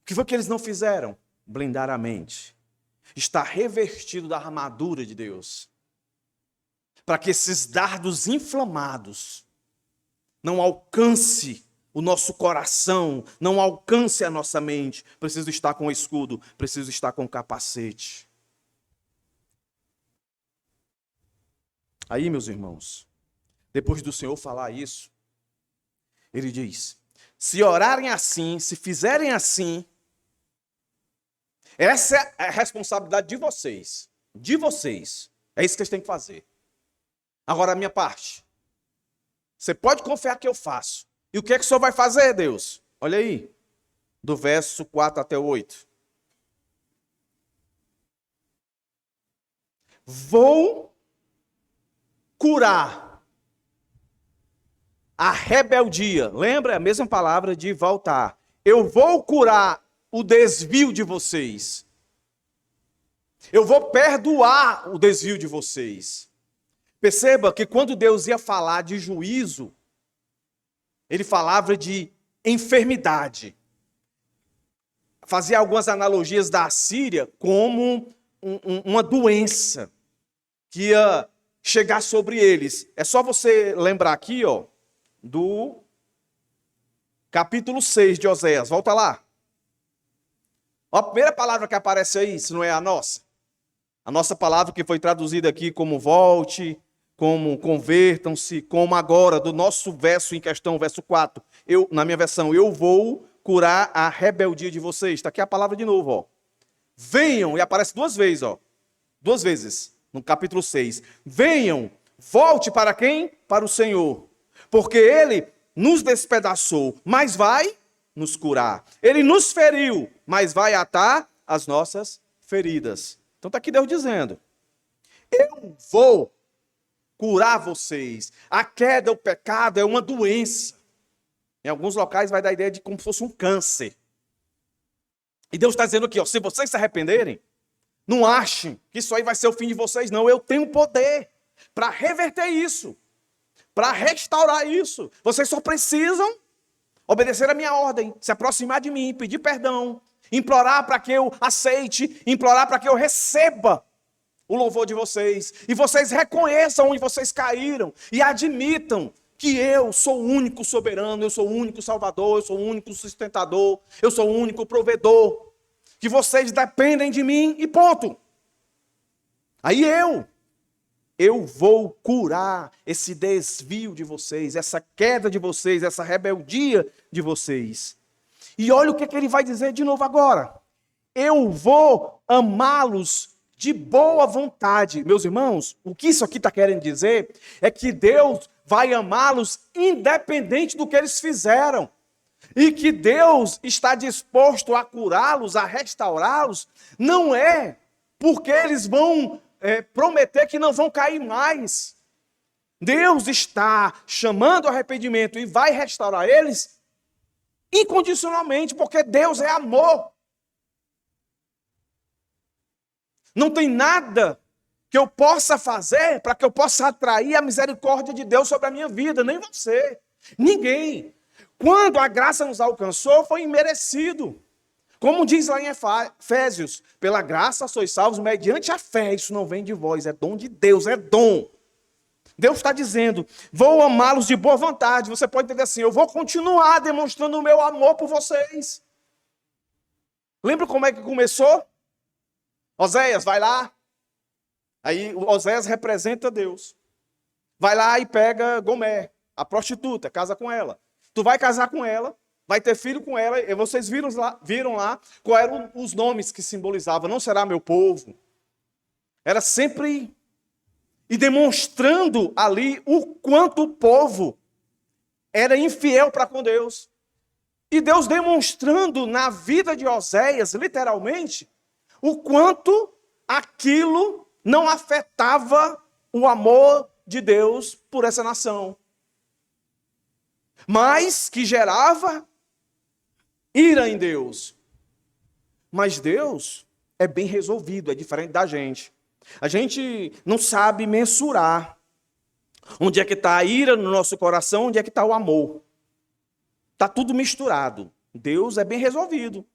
O que foi que eles não fizeram? Blindar a mente. Estar revestido da armadura de Deus. para que esses dardos inflamados não alcance o nosso coração, não alcance a nossa mente. Preciso estar com o escudo, preciso estar com o capacete. Aí, meus irmãos, depois do Senhor falar isso, ele diz: se orarem assim, se fizerem assim, essa é a responsabilidade de vocês. De vocês. É isso que vocês têm que fazer. Agora, a minha parte. Você pode confiar que eu faço. E o que é que o Senhor vai fazer, Deus? Olha aí. Do verso 4 até o 8. Vou curar a rebeldia. Lembra? A mesma palavra de voltar. Eu vou curar o desvio de vocês. Eu vou perdoar o desvio de vocês. Perceba que quando Deus ia falar de juízo, ele falava de enfermidade. Fazia algumas analogias da Assíria como uma doença que ia chegar sobre eles. É só você lembrar aqui, ó, do capítulo 6 de Oséias. Volta lá. Ó, a primeira palavra que aparece aí, se não é a nossa. A nossa palavra que foi traduzida aqui como volte, como convertam-se, como agora, do nosso verso em questão, verso 4. Na minha versão, eu vou curar a rebeldia de vocês. Está aqui a palavra de novo, ó. Venham, e aparece duas vezes, ó. Duas vezes, no capítulo 6. Venham, volte para quem? Para o Senhor. Porque Ele nos despedaçou, mas vai nos curar. Ele nos feriu, mas vai atar as nossas feridas. Então está aqui Deus dizendo: eu vou curar vocês. A queda, o pecado é uma doença. Em alguns locais vai dar a ideia de como se fosse um câncer. E Deus está dizendo aqui, ó, se vocês se arrependerem, não achem que isso aí vai ser o fim de vocês, não. Eu tenho poder para reverter isso, para restaurar isso. Vocês só precisam obedecer a minha ordem, se aproximar de mim, pedir perdão, implorar para que eu aceite, implorar para que eu receba o louvor de vocês. E vocês reconheçam onde vocês caíram e admitam que eu sou o único soberano, eu sou o único salvador, eu sou o único sustentador, eu sou o único provedor, que vocês dependem de mim e ponto. Aí eu vou curar esse desvio de vocês, essa queda de vocês, essa rebeldia de vocês. E olha o que ele vai dizer de novo agora. Eu vou amá-los de boa vontade. Meus irmãos, o que isso aqui está querendo dizer é que Deus vai amá-los independente do que eles fizeram. E que Deus está disposto a curá-los, a restaurá-los, não é porque eles vão prometer que não vão cair mais. Deus está chamando ao arrependimento e vai restaurar eles incondicionalmente, porque Deus é amor. Não tem nada que eu possa fazer para que eu possa atrair a misericórdia de Deus sobre a minha vida, nem você, ninguém. Quando a graça nos alcançou, foi imerecido. Como diz lá em Efésios, pela graça sois salvos mediante a fé. Isso não vem de vós, é dom de Deus, é dom. Deus está dizendo, vou amá-los de boa vontade. Você pode entender assim, eu vou continuar demonstrando o meu amor por vocês. Lembra como é que começou? Oséias, vai lá. Aí Oséias representa Deus. Vai lá e pega Gomer, a prostituta, casa com ela. Tu vai casar com ela, vai ter filho com ela, e vocês viram lá quais eram os nomes que simbolizavam. Não será meu povo. Era sempre... E demonstrando ali o quanto o povo era infiel para com Deus. E Deus demonstrando na vida de Oséias, literalmente, o quanto aquilo não afetava o amor de Deus por essa nação. Mas que gerava ira em Deus. Mas Deus é bem resolvido, é diferente da gente. A gente não sabe mensurar onde é que está a ira no nosso coração, onde é que está o amor. Está tudo misturado. Deus é bem resolvido.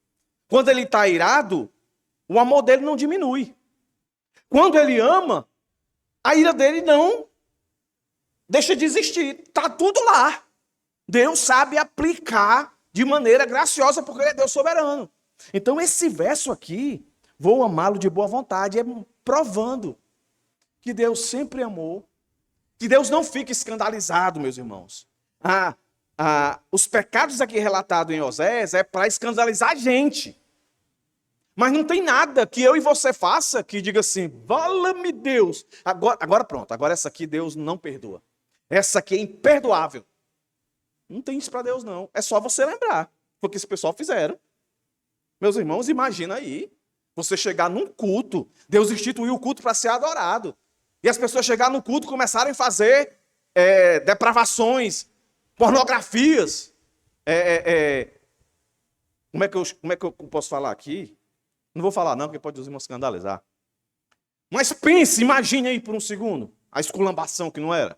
Quando ele está irado, o amor dele não diminui. Quando ele ama, a ira dele não deixa de existir. Está tudo lá. Deus sabe aplicar de maneira graciosa, porque Ele é Deus soberano. Então, esse verso aqui, vou amá-lo de boa vontade, é provando que Deus sempre amou, que Deus não fica escandalizado, meus irmãos. Os pecados aqui relatados em Osés é para escandalizar a gente. Mas não tem nada que eu e você faça que diga assim, vala-me Deus. Agora pronto, agora essa aqui Deus não perdoa. Essa aqui é imperdoável. Não tem isso para Deus não. É só você lembrar, porque esse pessoal fizeram. Meus irmãos, imagina aí, você chegar num culto, Deus instituiu o culto para ser adorado. E as pessoas chegarem no culto e começarem a fazer depravações, pornografias. Como é que eu posso falar aqui? Não vou falar não, porque pode os irmãos escandalizar. Mas pense, imagine aí por um segundo, a esculambação que não era.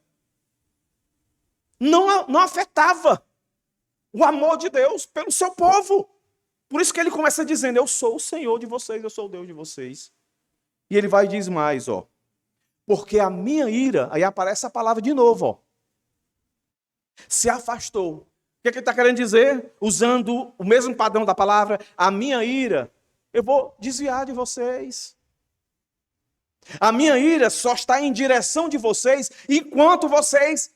Não afetava o amor de Deus pelo seu povo. Por isso que ele começa dizendo, eu sou o Senhor de vocês, eu sou o Deus de vocês. E ele vai e diz mais, porque a minha ira, aí aparece a palavra de novo, se afastou. O que ele está querendo dizer? Usando o mesmo padrão da palavra, a minha ira, eu vou desviar de vocês. A minha ira só está em direção de vocês enquanto vocês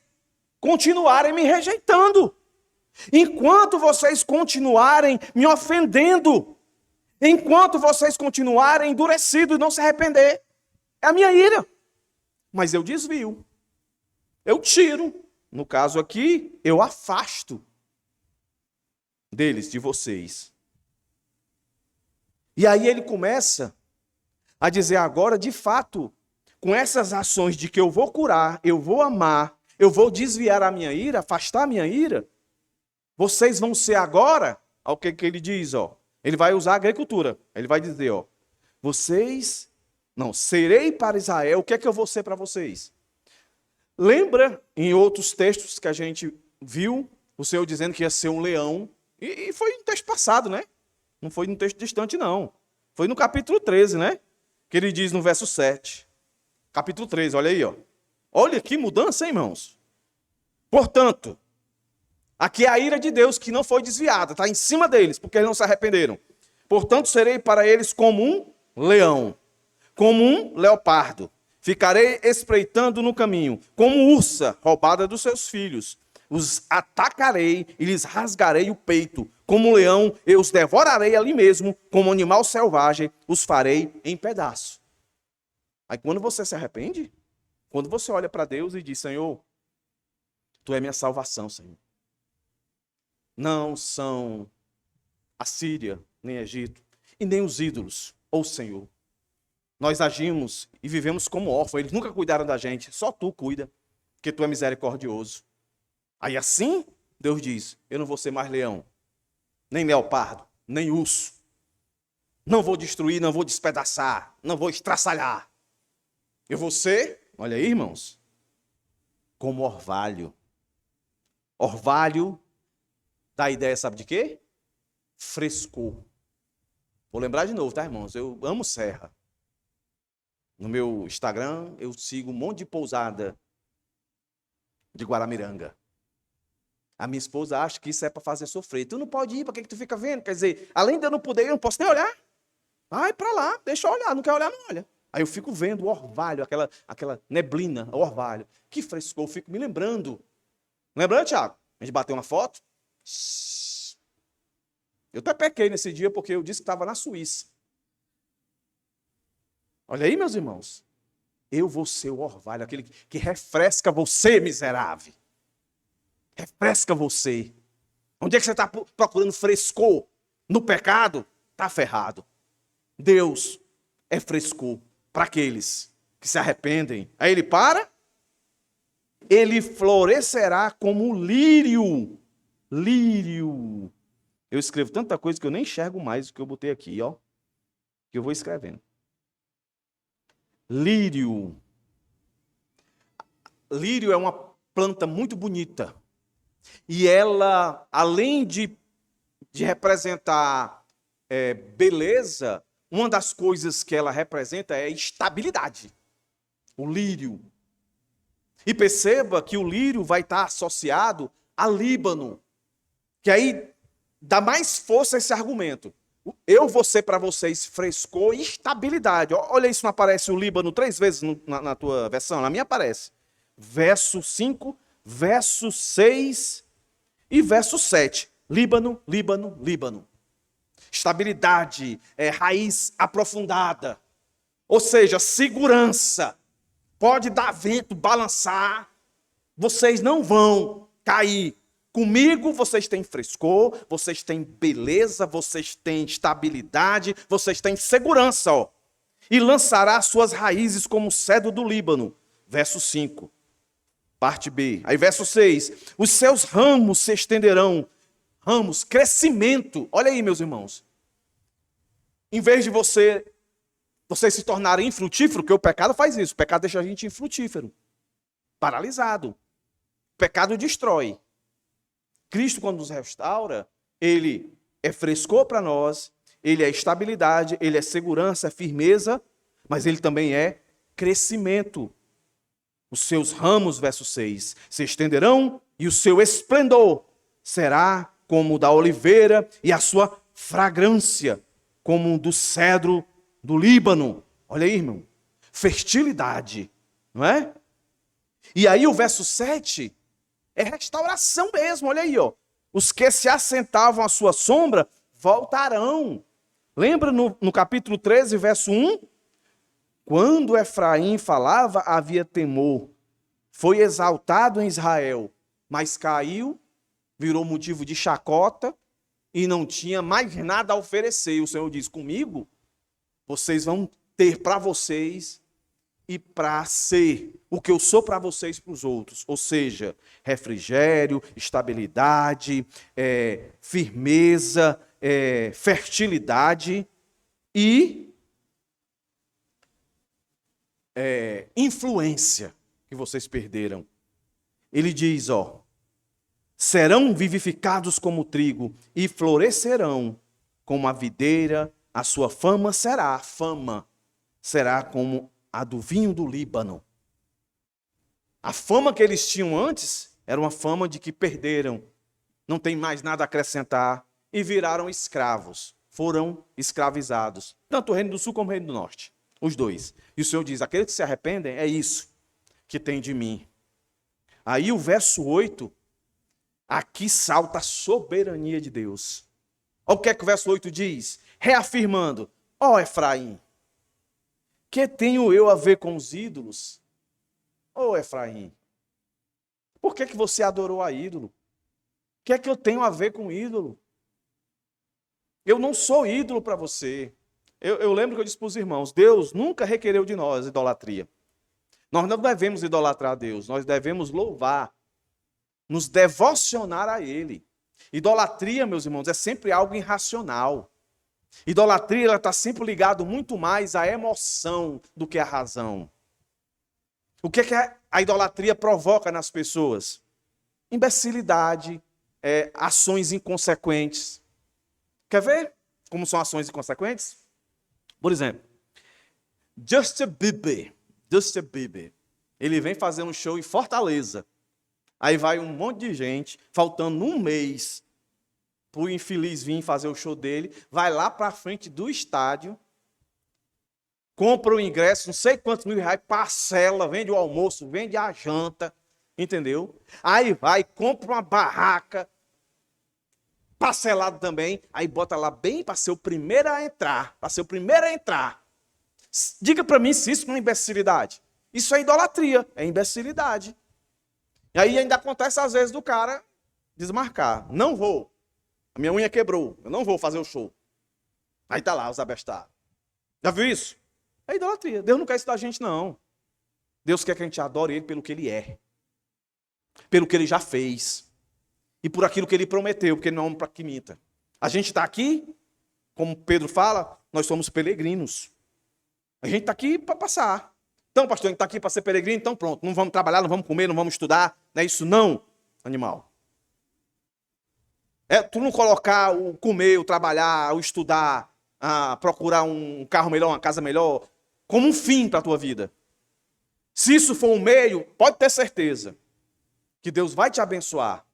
continuarem me rejeitando. Enquanto vocês continuarem me ofendendo. Enquanto vocês continuarem endurecidos e não se arrepender. É a minha ira. Mas eu desvio. Eu tiro. No caso aqui, eu afasto deles, de vocês. E aí ele começa a dizer agora, de fato, com essas ações de que eu vou curar, eu vou amar, eu vou desviar a minha ira, afastar a minha ira, vocês vão ser agora, ao que ele diz, ele vai usar a agricultura, ele vai dizer, serei para Israel, o que é que eu vou ser para vocês? Lembra, em outros textos que a gente viu, o Senhor dizendo que ia ser um leão, e foi no texto passado, né? Não foi no texto distante, não. Foi no capítulo 13, né? Que ele diz no verso 7. Capítulo 13, olha aí, Olha que mudança, hein, irmãos? Portanto, aqui é a ira de Deus que não foi desviada, está em cima deles, porque eles não se arrependeram. Portanto, serei para eles como um leão, como um leopardo. Ficarei espreitando no caminho, como ursa roubada dos seus filhos. Os atacarei e lhes rasgarei o peito. Como um leão, eu os devorarei ali mesmo, como um animal selvagem, os farei em pedaços. Aí quando você se arrepende, quando você olha para Deus e diz, Senhor, Tu é minha salvação, Senhor. Não são a Síria, nem Egito, e nem os ídolos, ou Senhor. Nós agimos e vivemos como órfãos, eles nunca cuidaram da gente, só Tu cuida, porque Tu é misericordioso. Aí assim, Deus diz, eu não vou ser mais leão, nem leopardo, nem urso. Não vou destruir, não vou despedaçar, não vou estraçalhar. Eu vou ser, olha aí, irmãos, como orvalho. Orvalho dá ideia, sabe de quê? Frescor. Vou lembrar de novo, tá, irmãos? Eu amo serra. No meu Instagram, eu sigo um monte de pousada de Guaramiranga. A minha esposa acha que isso é para fazer sofrer. Tu não pode ir, para que tu fica vendo? Quer dizer, além de eu não poder, eu não posso nem olhar. Vai para lá, deixa eu olhar. Não quer olhar, não olha. Aí eu fico vendo o orvalho, aquela neblina, o orvalho. Que frescor, eu fico me lembrando. Lembrando, Thiago? A gente bateu uma foto. Eu até pequei nesse dia porque eu disse que estava na Suíça. Olha aí, meus irmãos. Eu vou ser o orvalho, aquele que refresca você, miserável. Refresca você. Onde é que você está procurando frescor? No pecado? Está ferrado. Deus é frescor para aqueles que se arrependem. Aí ele para. Ele florescerá como o lírio. Lírio. Eu escrevo tanta coisa que eu nem enxergo mais o que eu botei aqui, que eu vou escrevendo. Lírio. Lírio é uma planta muito bonita. E ela, além de representar beleza, uma das coisas que ela representa é estabilidade. O lírio. E perceba que o lírio vai estar associado a Líbano, que aí dá mais força a esse argumento. Eu vou ser para vocês frescor e estabilidade. Olha isso, não aparece o Líbano 3 vezes na tua versão? Na minha aparece. Verso 5, verso 6 e verso 7. Líbano, Líbano, Líbano. Estabilidade, raiz aprofundada. Ou seja, segurança. Pode dar vento, balançar. Vocês não vão cair. Comigo vocês têm frescor, vocês têm beleza, vocês têm estabilidade, vocês têm segurança. Ó. E lançará suas raízes como o cedro do Líbano. Verso 5, parte B. Aí verso 6. Os seus ramos se estenderão. Ramos, crescimento. Olha aí, meus irmãos. Em vez de vocês se tornarem infrutíferos, porque o pecado faz isso. O pecado deixa a gente infrutífero, paralisado. O pecado destrói. Cristo, quando nos restaura, ele é frescor para nós, ele é estabilidade, ele é segurança, é firmeza, mas ele também é crescimento. Os seus ramos, verso 6, se estenderão e o seu esplendor será como o da oliveira e a sua fragrância como do cedro do Líbano. Olha aí, irmão. Fertilidade, não é? E aí o verso 7 é restauração mesmo, olha aí, ó. Os que se assentavam à sua sombra voltarão. Lembra no capítulo 13, verso 1? Quando Efraim falava, havia temor. Foi exaltado em Israel, mas caiu, virou motivo de chacota e não tinha mais nada a oferecer. O Senhor diz, comigo, vocês vão ter para vocês e para ser o que eu sou para vocês e para os outros. Ou seja, refrigério, estabilidade, firmeza, fertilidade e influência que vocês perderam. Ele diz, ó, serão vivificados como trigo e florescerão como a videira, a sua fama será como a do vinho do Líbano. A fama que eles tinham antes era uma fama de que perderam, não tem mais nada a acrescentar e viraram escravos, foram escravizados, tanto o reino do sul como o reino do norte, os dois. E o Senhor diz, aqueles que se arrependem, é isso que tem de mim. Aí o verso 8, aqui salta a soberania de Deus. Olha o que é que o verso 8 diz? Reafirmando, ó Efraim, que tenho eu a ver com os ídolos? Ô Efraim, por que você adorou a ídolo? O que é que eu tenho a ver com ídolo? Eu não sou ídolo para você. Eu lembro que eu disse para os irmãos, Deus nunca requereu de nós idolatria. Nós não devemos idolatrar a Deus, nós devemos louvar, nos devocionar a Ele. Idolatria, meus irmãos, é sempre algo irracional. Idolatria, ela está sempre ligada muito mais à emoção do que à razão. O que é que a idolatria provoca nas pessoas? Imbecilidade, ações inconsequentes. Quer ver como são ações inconsequentes? Por exemplo, Justin Bieber, ele vem fazer um show em Fortaleza. Aí vai um monte de gente, faltando um mês para o infeliz vir fazer o show dele, vai lá para a frente do estádio, compra o ingresso, não sei quantos R$1.000, parcela, vende o almoço, vende a janta, entendeu? Aí vai, compra uma barraca, parcelado também, aí bota lá bem para ser o primeiro a entrar, Diga para mim se isso não é imbecilidade. Isso é idolatria, é imbecilidade. E aí ainda acontece às vezes do cara desmarcar. Não vou. A minha unha quebrou. Eu não vou fazer o show. Aí tá lá os abestados. Já viu isso? É idolatria. Deus não quer isso da gente, não. Deus quer que a gente adore Ele pelo que Ele é. Pelo que Ele já fez. E por aquilo que Ele prometeu, porque Ele não é homem para que minta. A gente está aqui, como Pedro fala, nós somos peregrinos. A gente está aqui para passar. Então, pastor, a gente está aqui para ser peregrino, então pronto. Não vamos trabalhar, não vamos comer, não vamos estudar. Não é isso não, animal. Tu não colocar o comer, o trabalhar, o estudar, procurar um carro melhor, uma casa melhor, como um fim para a tua vida. Se isso for um meio, pode ter certeza que Deus vai te abençoar.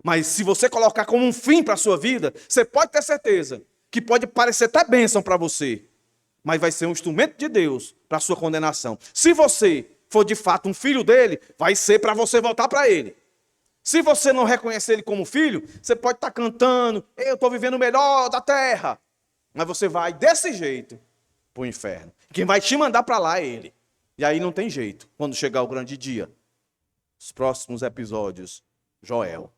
Mas se você colocar como um fim para a sua vida, você pode ter certeza que pode parecer até bênção para você, mas vai ser um instrumento de Deus para a sua condenação. Se você for de fato um filho dele, vai ser para você voltar para ele. Se você não reconhecer ele como filho, você pode estar cantando, eu estou vivendo o melhor da terra, mas você vai desse jeito para o inferno. Quem vai te mandar para lá é ele. E aí não tem jeito, quando chegar o grande dia. Os próximos episódios, Joel.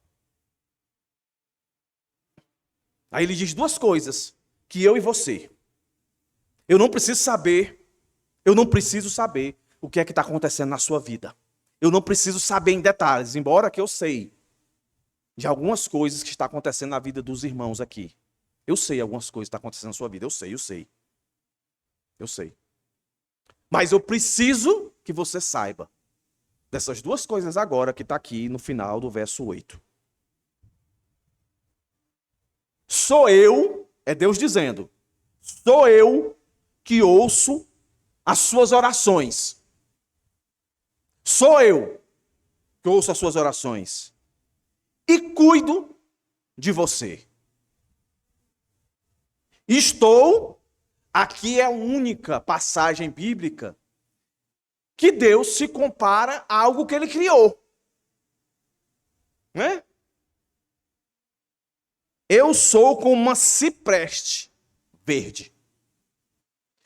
Aí ele diz duas coisas, que eu e você. Eu não preciso saber o que é que está acontecendo na sua vida. Eu não preciso saber em detalhes, embora que eu sei de algumas coisas que está acontecendo na vida dos irmãos aqui. Eu sei algumas coisas que estão acontecendo na sua vida, eu sei. Mas eu preciso que você saiba dessas duas coisas agora que está aqui no final do verso 8. Sou eu, é Deus dizendo, sou eu que ouço as suas orações. Sou eu que ouço as suas orações e cuido de você. Aqui é a única passagem bíblica que Deus se compara a algo que ele criou. Né? Eu sou como uma cipreste verde.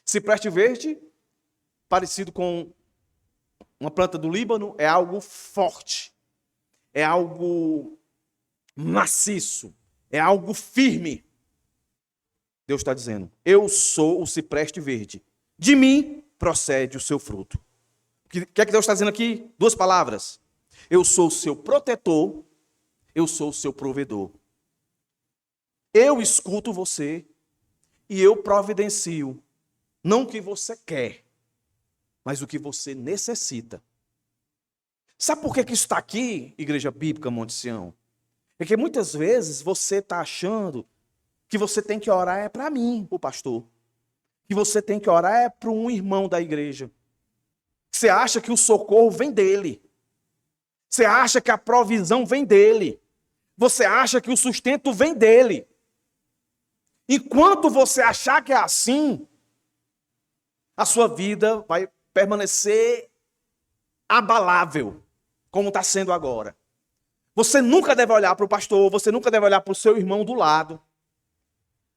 Cipreste verde, parecido com uma planta do Líbano, é algo forte, é algo maciço, é algo firme. Deus está dizendo, eu sou o cipreste verde. De mim procede o seu fruto. O que é que Deus está dizendo aqui? Duas palavras. Eu sou o seu protetor, eu sou o seu provedor. Eu escuto você e eu providencio. Não o que você quer, mas o que você necessita. Sabe por que isso está aqui, Igreja Bíblica Monte Sião? É que muitas vezes você está achando que você tem que orar é para mim, o pastor. Que você tem que orar é para um irmão da igreja. Você acha que o socorro vem dele. Você acha que a provisão vem dele. Você acha que o sustento vem dele. Enquanto você achar que é assim, a sua vida vai permanecer abalável, como está sendo agora. Você nunca deve olhar para o pastor, você nunca deve olhar para o seu irmão do lado,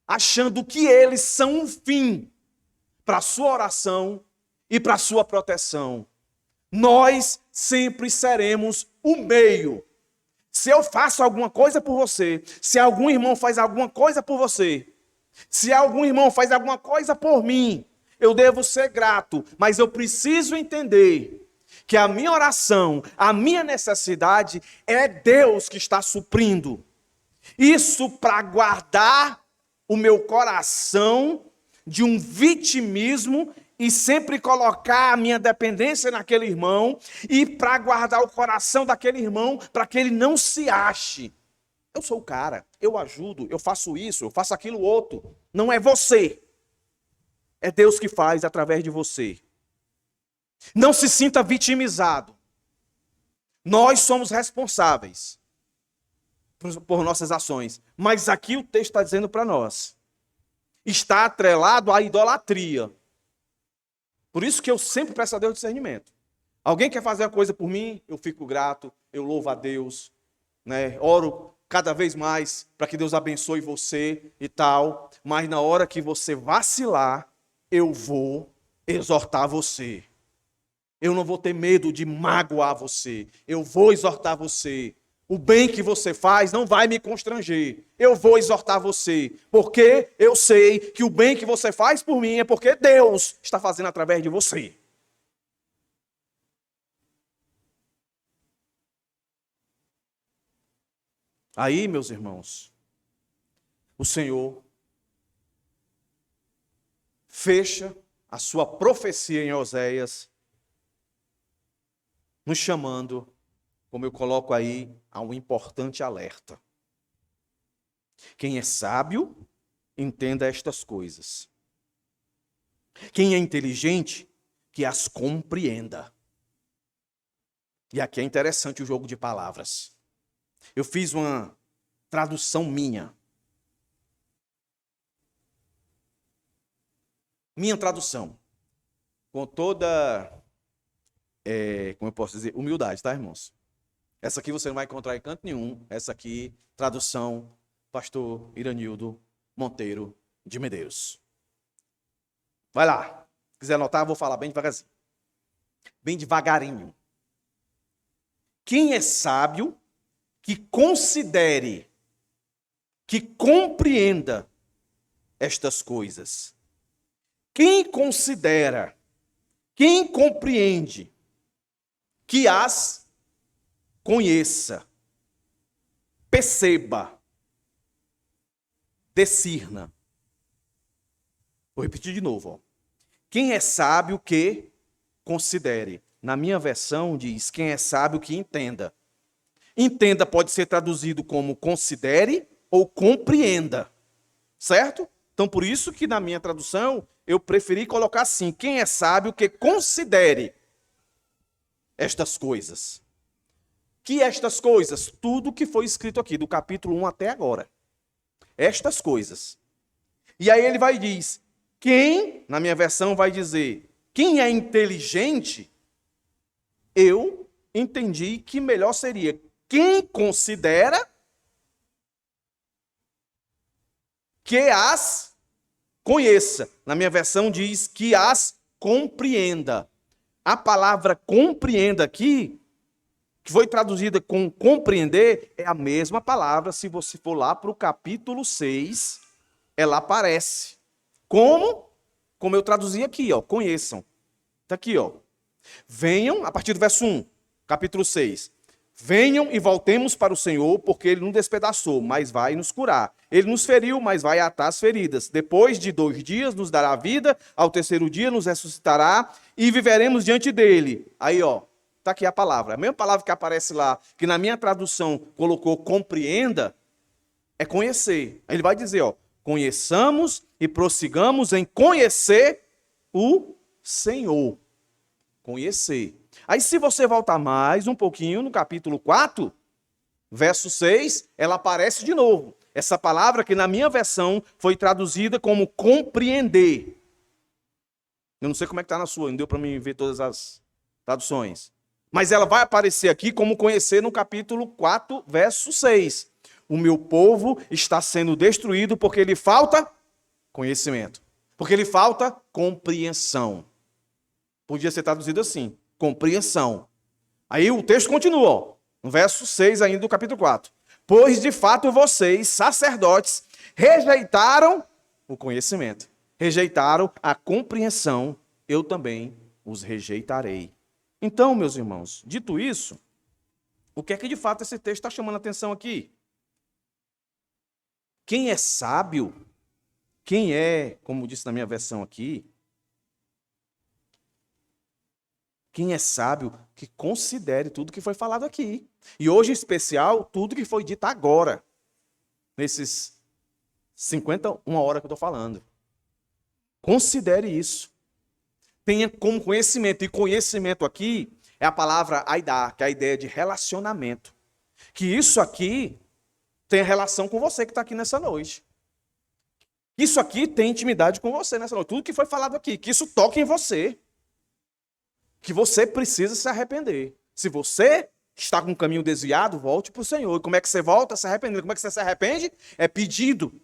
achando que eles são um fim para a sua oração e para a sua proteção. Nós sempre seremos o meio. Se eu faço alguma coisa por você, se algum irmão faz alguma coisa por você, se algum irmão faz alguma coisa por mim, eu devo ser grato, mas eu preciso entender que a minha oração, a minha necessidade é Deus que está suprindo. Isso para guardar o meu coração de um vitimismo e sempre colocar a minha dependência naquele irmão e para guardar o coração daquele irmão para que ele não se ache. Eu sou o cara, eu ajudo, eu faço isso, eu faço aquilo outro. Não é você. É Deus que faz através de você. Não se sinta vitimizado. Nós somos responsáveis por nossas ações. Mas aqui o texto está dizendo para nós. Está atrelado à idolatria. Por isso que eu sempre peço a Deus discernimento. Alguém quer fazer uma coisa por mim, eu fico grato, eu louvo a Deus, né? Oro cada vez mais para que Deus abençoe você e tal. Mas na hora que você vacilar, eu vou exortar você. Eu não vou ter medo de magoar você. Eu vou exortar você. O bem que você faz não vai me constranger. Eu vou exortar você. Porque eu sei que o bem que você faz por mim é porque Deus está fazendo através de você. Aí, meus irmãos, o Senhor fecha a sua profecia em Oséias, nos chamando, como eu coloco aí, a um importante alerta. Quem é sábio, entenda estas coisas. Quem é inteligente, que as compreenda. E aqui é interessante o jogo de palavras. Eu fiz uma tradução minha. Minha tradução. Com toda, como eu posso dizer, humildade, tá, irmãos? Essa aqui você não vai encontrar em canto nenhum. Essa aqui, tradução, pastor Iranildo Monteiro de Medeiros. Vai lá. Se quiser anotar, eu vou falar bem devagarzinho. Bem devagarinho. Quem é sábio, que considere, que compreenda estas coisas. Quem considera, quem compreende, que as conheça, perceba, discirna. Vou repetir de novo. Ó. Quem é sábio que considere. Na minha versão diz, quem é sábio que entenda. Entenda pode ser traduzido como considere ou compreenda. Certo? Então, por isso que na minha tradução, eu preferi colocar assim, quem é sábio que considere estas coisas. Que estas coisas? Tudo que foi escrito aqui, do capítulo 1 até agora. Estas coisas. E aí ele vai dizer, quem, na minha versão, vai dizer, quem é inteligente, eu entendi que melhor seria quem considera que as conheça. Na minha versão diz que as compreenda. A palavra compreenda aqui, que foi traduzida com compreender, é a mesma palavra, se você for lá para o capítulo 6, ela aparece. Como? Como eu traduzi aqui, ó, conheçam. Está aqui, ó. Venham, a partir do verso 1, capítulo 6. Venham e voltemos para o Senhor, porque Ele nos despedaçou, mas vai nos curar. Ele nos feriu, mas vai atar as feridas. Depois de 2 dias nos dará vida, ao terceiro dia nos ressuscitará e viveremos diante dEle. Aí, ó, está aqui a palavra. A mesma palavra que aparece lá, que na minha tradução colocou compreenda, é conhecer. Aí ele vai dizer, ó, conheçamos e prossigamos em conhecer o Senhor. Conhecer. Aí se você voltar mais um pouquinho no capítulo 4, verso 6, ela aparece de novo. Essa palavra que na minha versão foi traduzida como compreender. Eu não sei como é que está na sua, não deu para mim ver todas as traduções. Mas ela vai aparecer aqui como conhecer no capítulo 4, verso 6. O meu povo está sendo destruído porque lhe falta conhecimento. Porque lhe falta compreensão. Podia ser traduzido assim, compreensão. Aí o texto continua, ó, no verso 6 ainda do capítulo 4. Pois de fato vocês, sacerdotes, rejeitaram o conhecimento. Rejeitaram a compreensão, eu também os rejeitarei. Então, meus irmãos, dito isso, o que é que de fato esse texto está chamando a atenção aqui? Quem é sábio, quem é, como disse na minha versão aqui, quem é sábio, que considere tudo que foi falado aqui. E hoje, em especial, tudo que foi dito agora, nesses 51 horas que eu estou falando. Considere isso. Tenha como conhecimento. E conhecimento aqui é a palavra aidá, que é a ideia de relacionamento. Que isso aqui tem relação com você que está aqui nessa noite. Isso aqui tem intimidade com você nessa noite. Tudo que foi falado aqui, que isso toque em você. Que você precisa se arrepender. Se você está com um caminho desviado, volte para o Senhor. E como é que você volta? Se arrependendo. Como é que você se arrepende? É pedindo.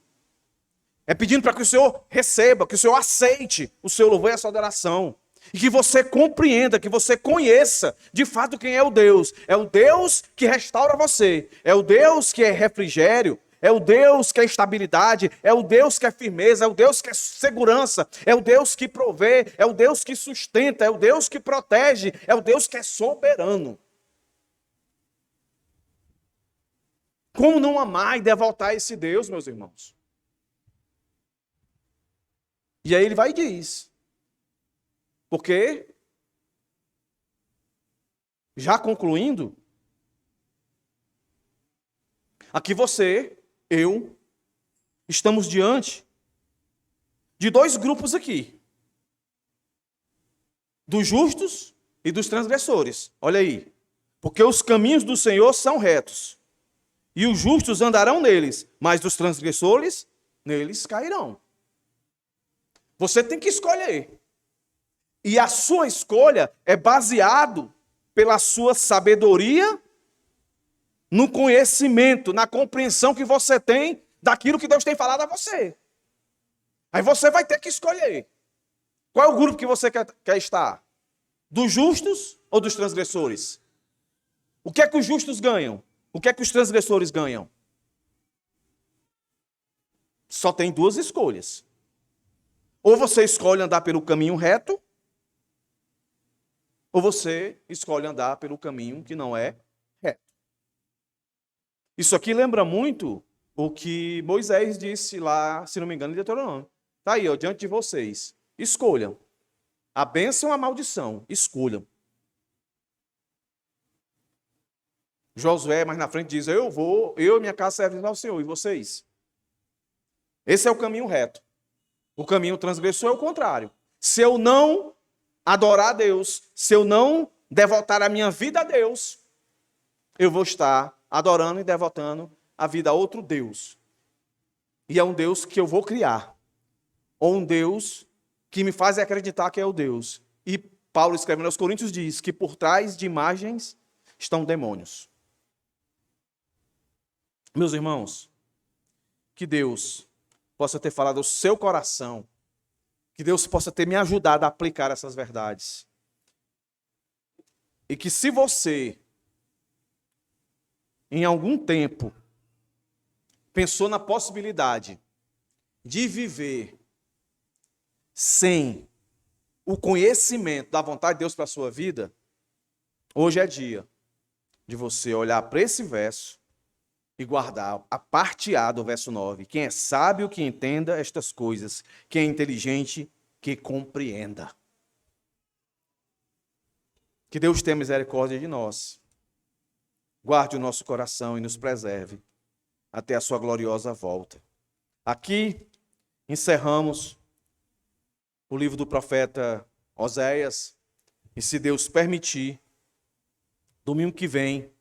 É pedindo para que o Senhor receba, que o Senhor aceite o seu louvor e a sua adoração. E que você compreenda, que você conheça de fato quem é o Deus. É o Deus que restaura você. É o Deus que é refrigério. É o Deus que é estabilidade, é o Deus que é firmeza, é o Deus que é segurança, é o Deus que provê, é o Deus que sustenta, é o Deus que protege, é o Deus que é soberano. Como não amar e devotar esse Deus, meus irmãos? E aí ele vai e diz, porque, já concluindo, aqui você, eu, estamos diante de 2 grupos aqui. Dos justos e dos transgressores. Olha aí. Porque os caminhos do Senhor são retos, e os justos andarão neles, mas os transgressores neles cairão. Você tem que escolher. E a sua escolha é baseado pela sua sabedoria, no conhecimento, na compreensão que você tem daquilo que Deus tem falado a você. Aí você vai ter que escolher. Qual é o grupo que você quer estar? Dos justos ou dos transgressores? O que é que os justos ganham? O que é que os transgressores ganham? Só tem duas escolhas. Ou você escolhe andar pelo caminho reto, ou você escolhe andar pelo caminho que não é reto. Isso aqui lembra muito o que Moisés disse lá, se não me engano, em Deuteronômio. Está aí, ó, diante de vocês. Escolham. A bênção ou a maldição. Escolham. Josué, mais na frente, diz, eu e minha casa servem ao Senhor, e vocês? Esse é o caminho reto. O caminho transgressor é o contrário. Se eu não adorar a Deus, se eu não devotar a minha vida a Deus, eu vou estar adorando e devotando a vida a outro Deus. E é um Deus que eu vou criar. Ou um Deus que me faz acreditar que é o Deus. E Paulo escrevendo aos Coríntios diz que por trás de imagens estão demônios. Meus irmãos, que Deus possa ter falado ao seu coração, que Deus possa ter me ajudado a aplicar essas verdades. E que se você, em algum tempo, pensou na possibilidade de viver sem o conhecimento da vontade de Deus para a sua vida, hoje é dia de você olhar para esse verso e guardar a parte A do verso 9. Quem é sábio, que entenda estas coisas. Quem é inteligente, que compreenda. Que Deus tenha misericórdia de nós. Guarde o nosso coração e nos preserve até a sua gloriosa volta. Aqui encerramos o livro do profeta Oséias. E se Deus permitir, domingo que vem,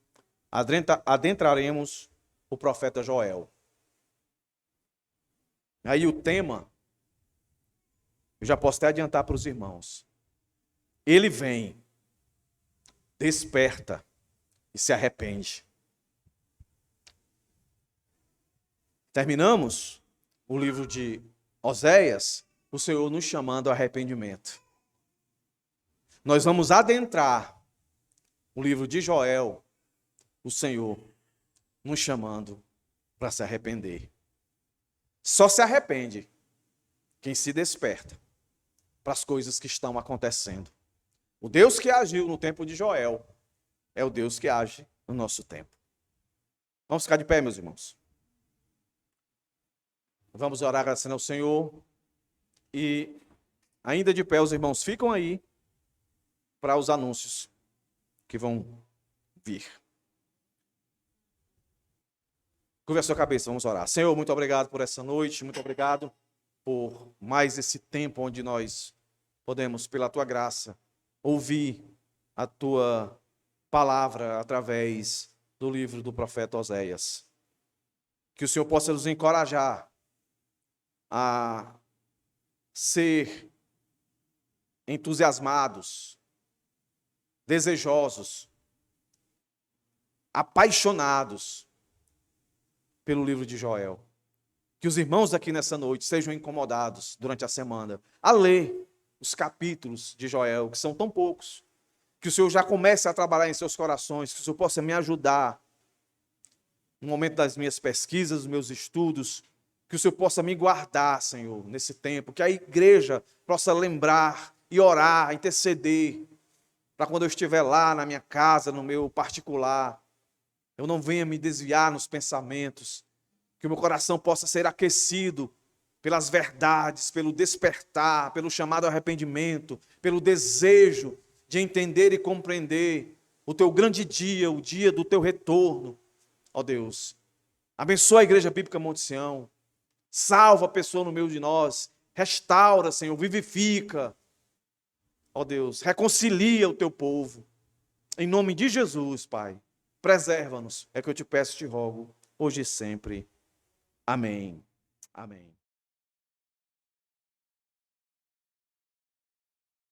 adentraremos o profeta Joel. Aí o tema, eu já posso até adiantar para os irmãos. Ele vem, desperta e se arrepende. Terminamos o livro de Oséias, o Senhor nos chamando ao arrependimento. Nós vamos adentrar o livro de Joel, o Senhor nos chamando para se arrepender. Só se arrepende quem se desperta para as coisas que estão acontecendo. O Deus que agiu no tempo de Joel é o Deus que age no nosso tempo. Vamos ficar de pé, meus irmãos. Vamos orar agradecendo ao Senhor. E ainda de pé, os irmãos ficam aí para os anúncios que vão vir. Curva a sua cabeça, vamos orar. Senhor, muito obrigado por essa noite, muito obrigado por mais esse tempo onde nós podemos, pela tua graça, ouvir a tua palavra através do livro do profeta Oséias. Que o Senhor possa nos encorajar a ser entusiasmados, desejosos, apaixonados pelo livro de Joel. Que os irmãos aqui nessa noite sejam incomodados durante a semana a ler os capítulos de Joel, que são tão poucos. Que o Senhor já comece a trabalhar em seus corações, que o Senhor possa me ajudar no momento das minhas pesquisas, dos meus estudos, que o Senhor possa me guardar, Senhor, nesse tempo, que a igreja possa lembrar e orar, interceder, para quando eu estiver lá na minha casa, no meu particular, eu não venha me desviar nos pensamentos, que o meu coração possa ser aquecido pelas verdades, pelo despertar, pelo chamado arrependimento, pelo desejo de entender e compreender o teu grande dia, o dia do teu retorno. Ó Deus, abençoa a Igreja Bíblica Monte Sião, salva a pessoa no meio de nós, restaura, Senhor, vivifica. Ó Deus, reconcilia o teu povo. Em nome de Jesus, Pai, preserva-nos. É que eu te peço e te rogo, hoje e sempre. Amém. Amém.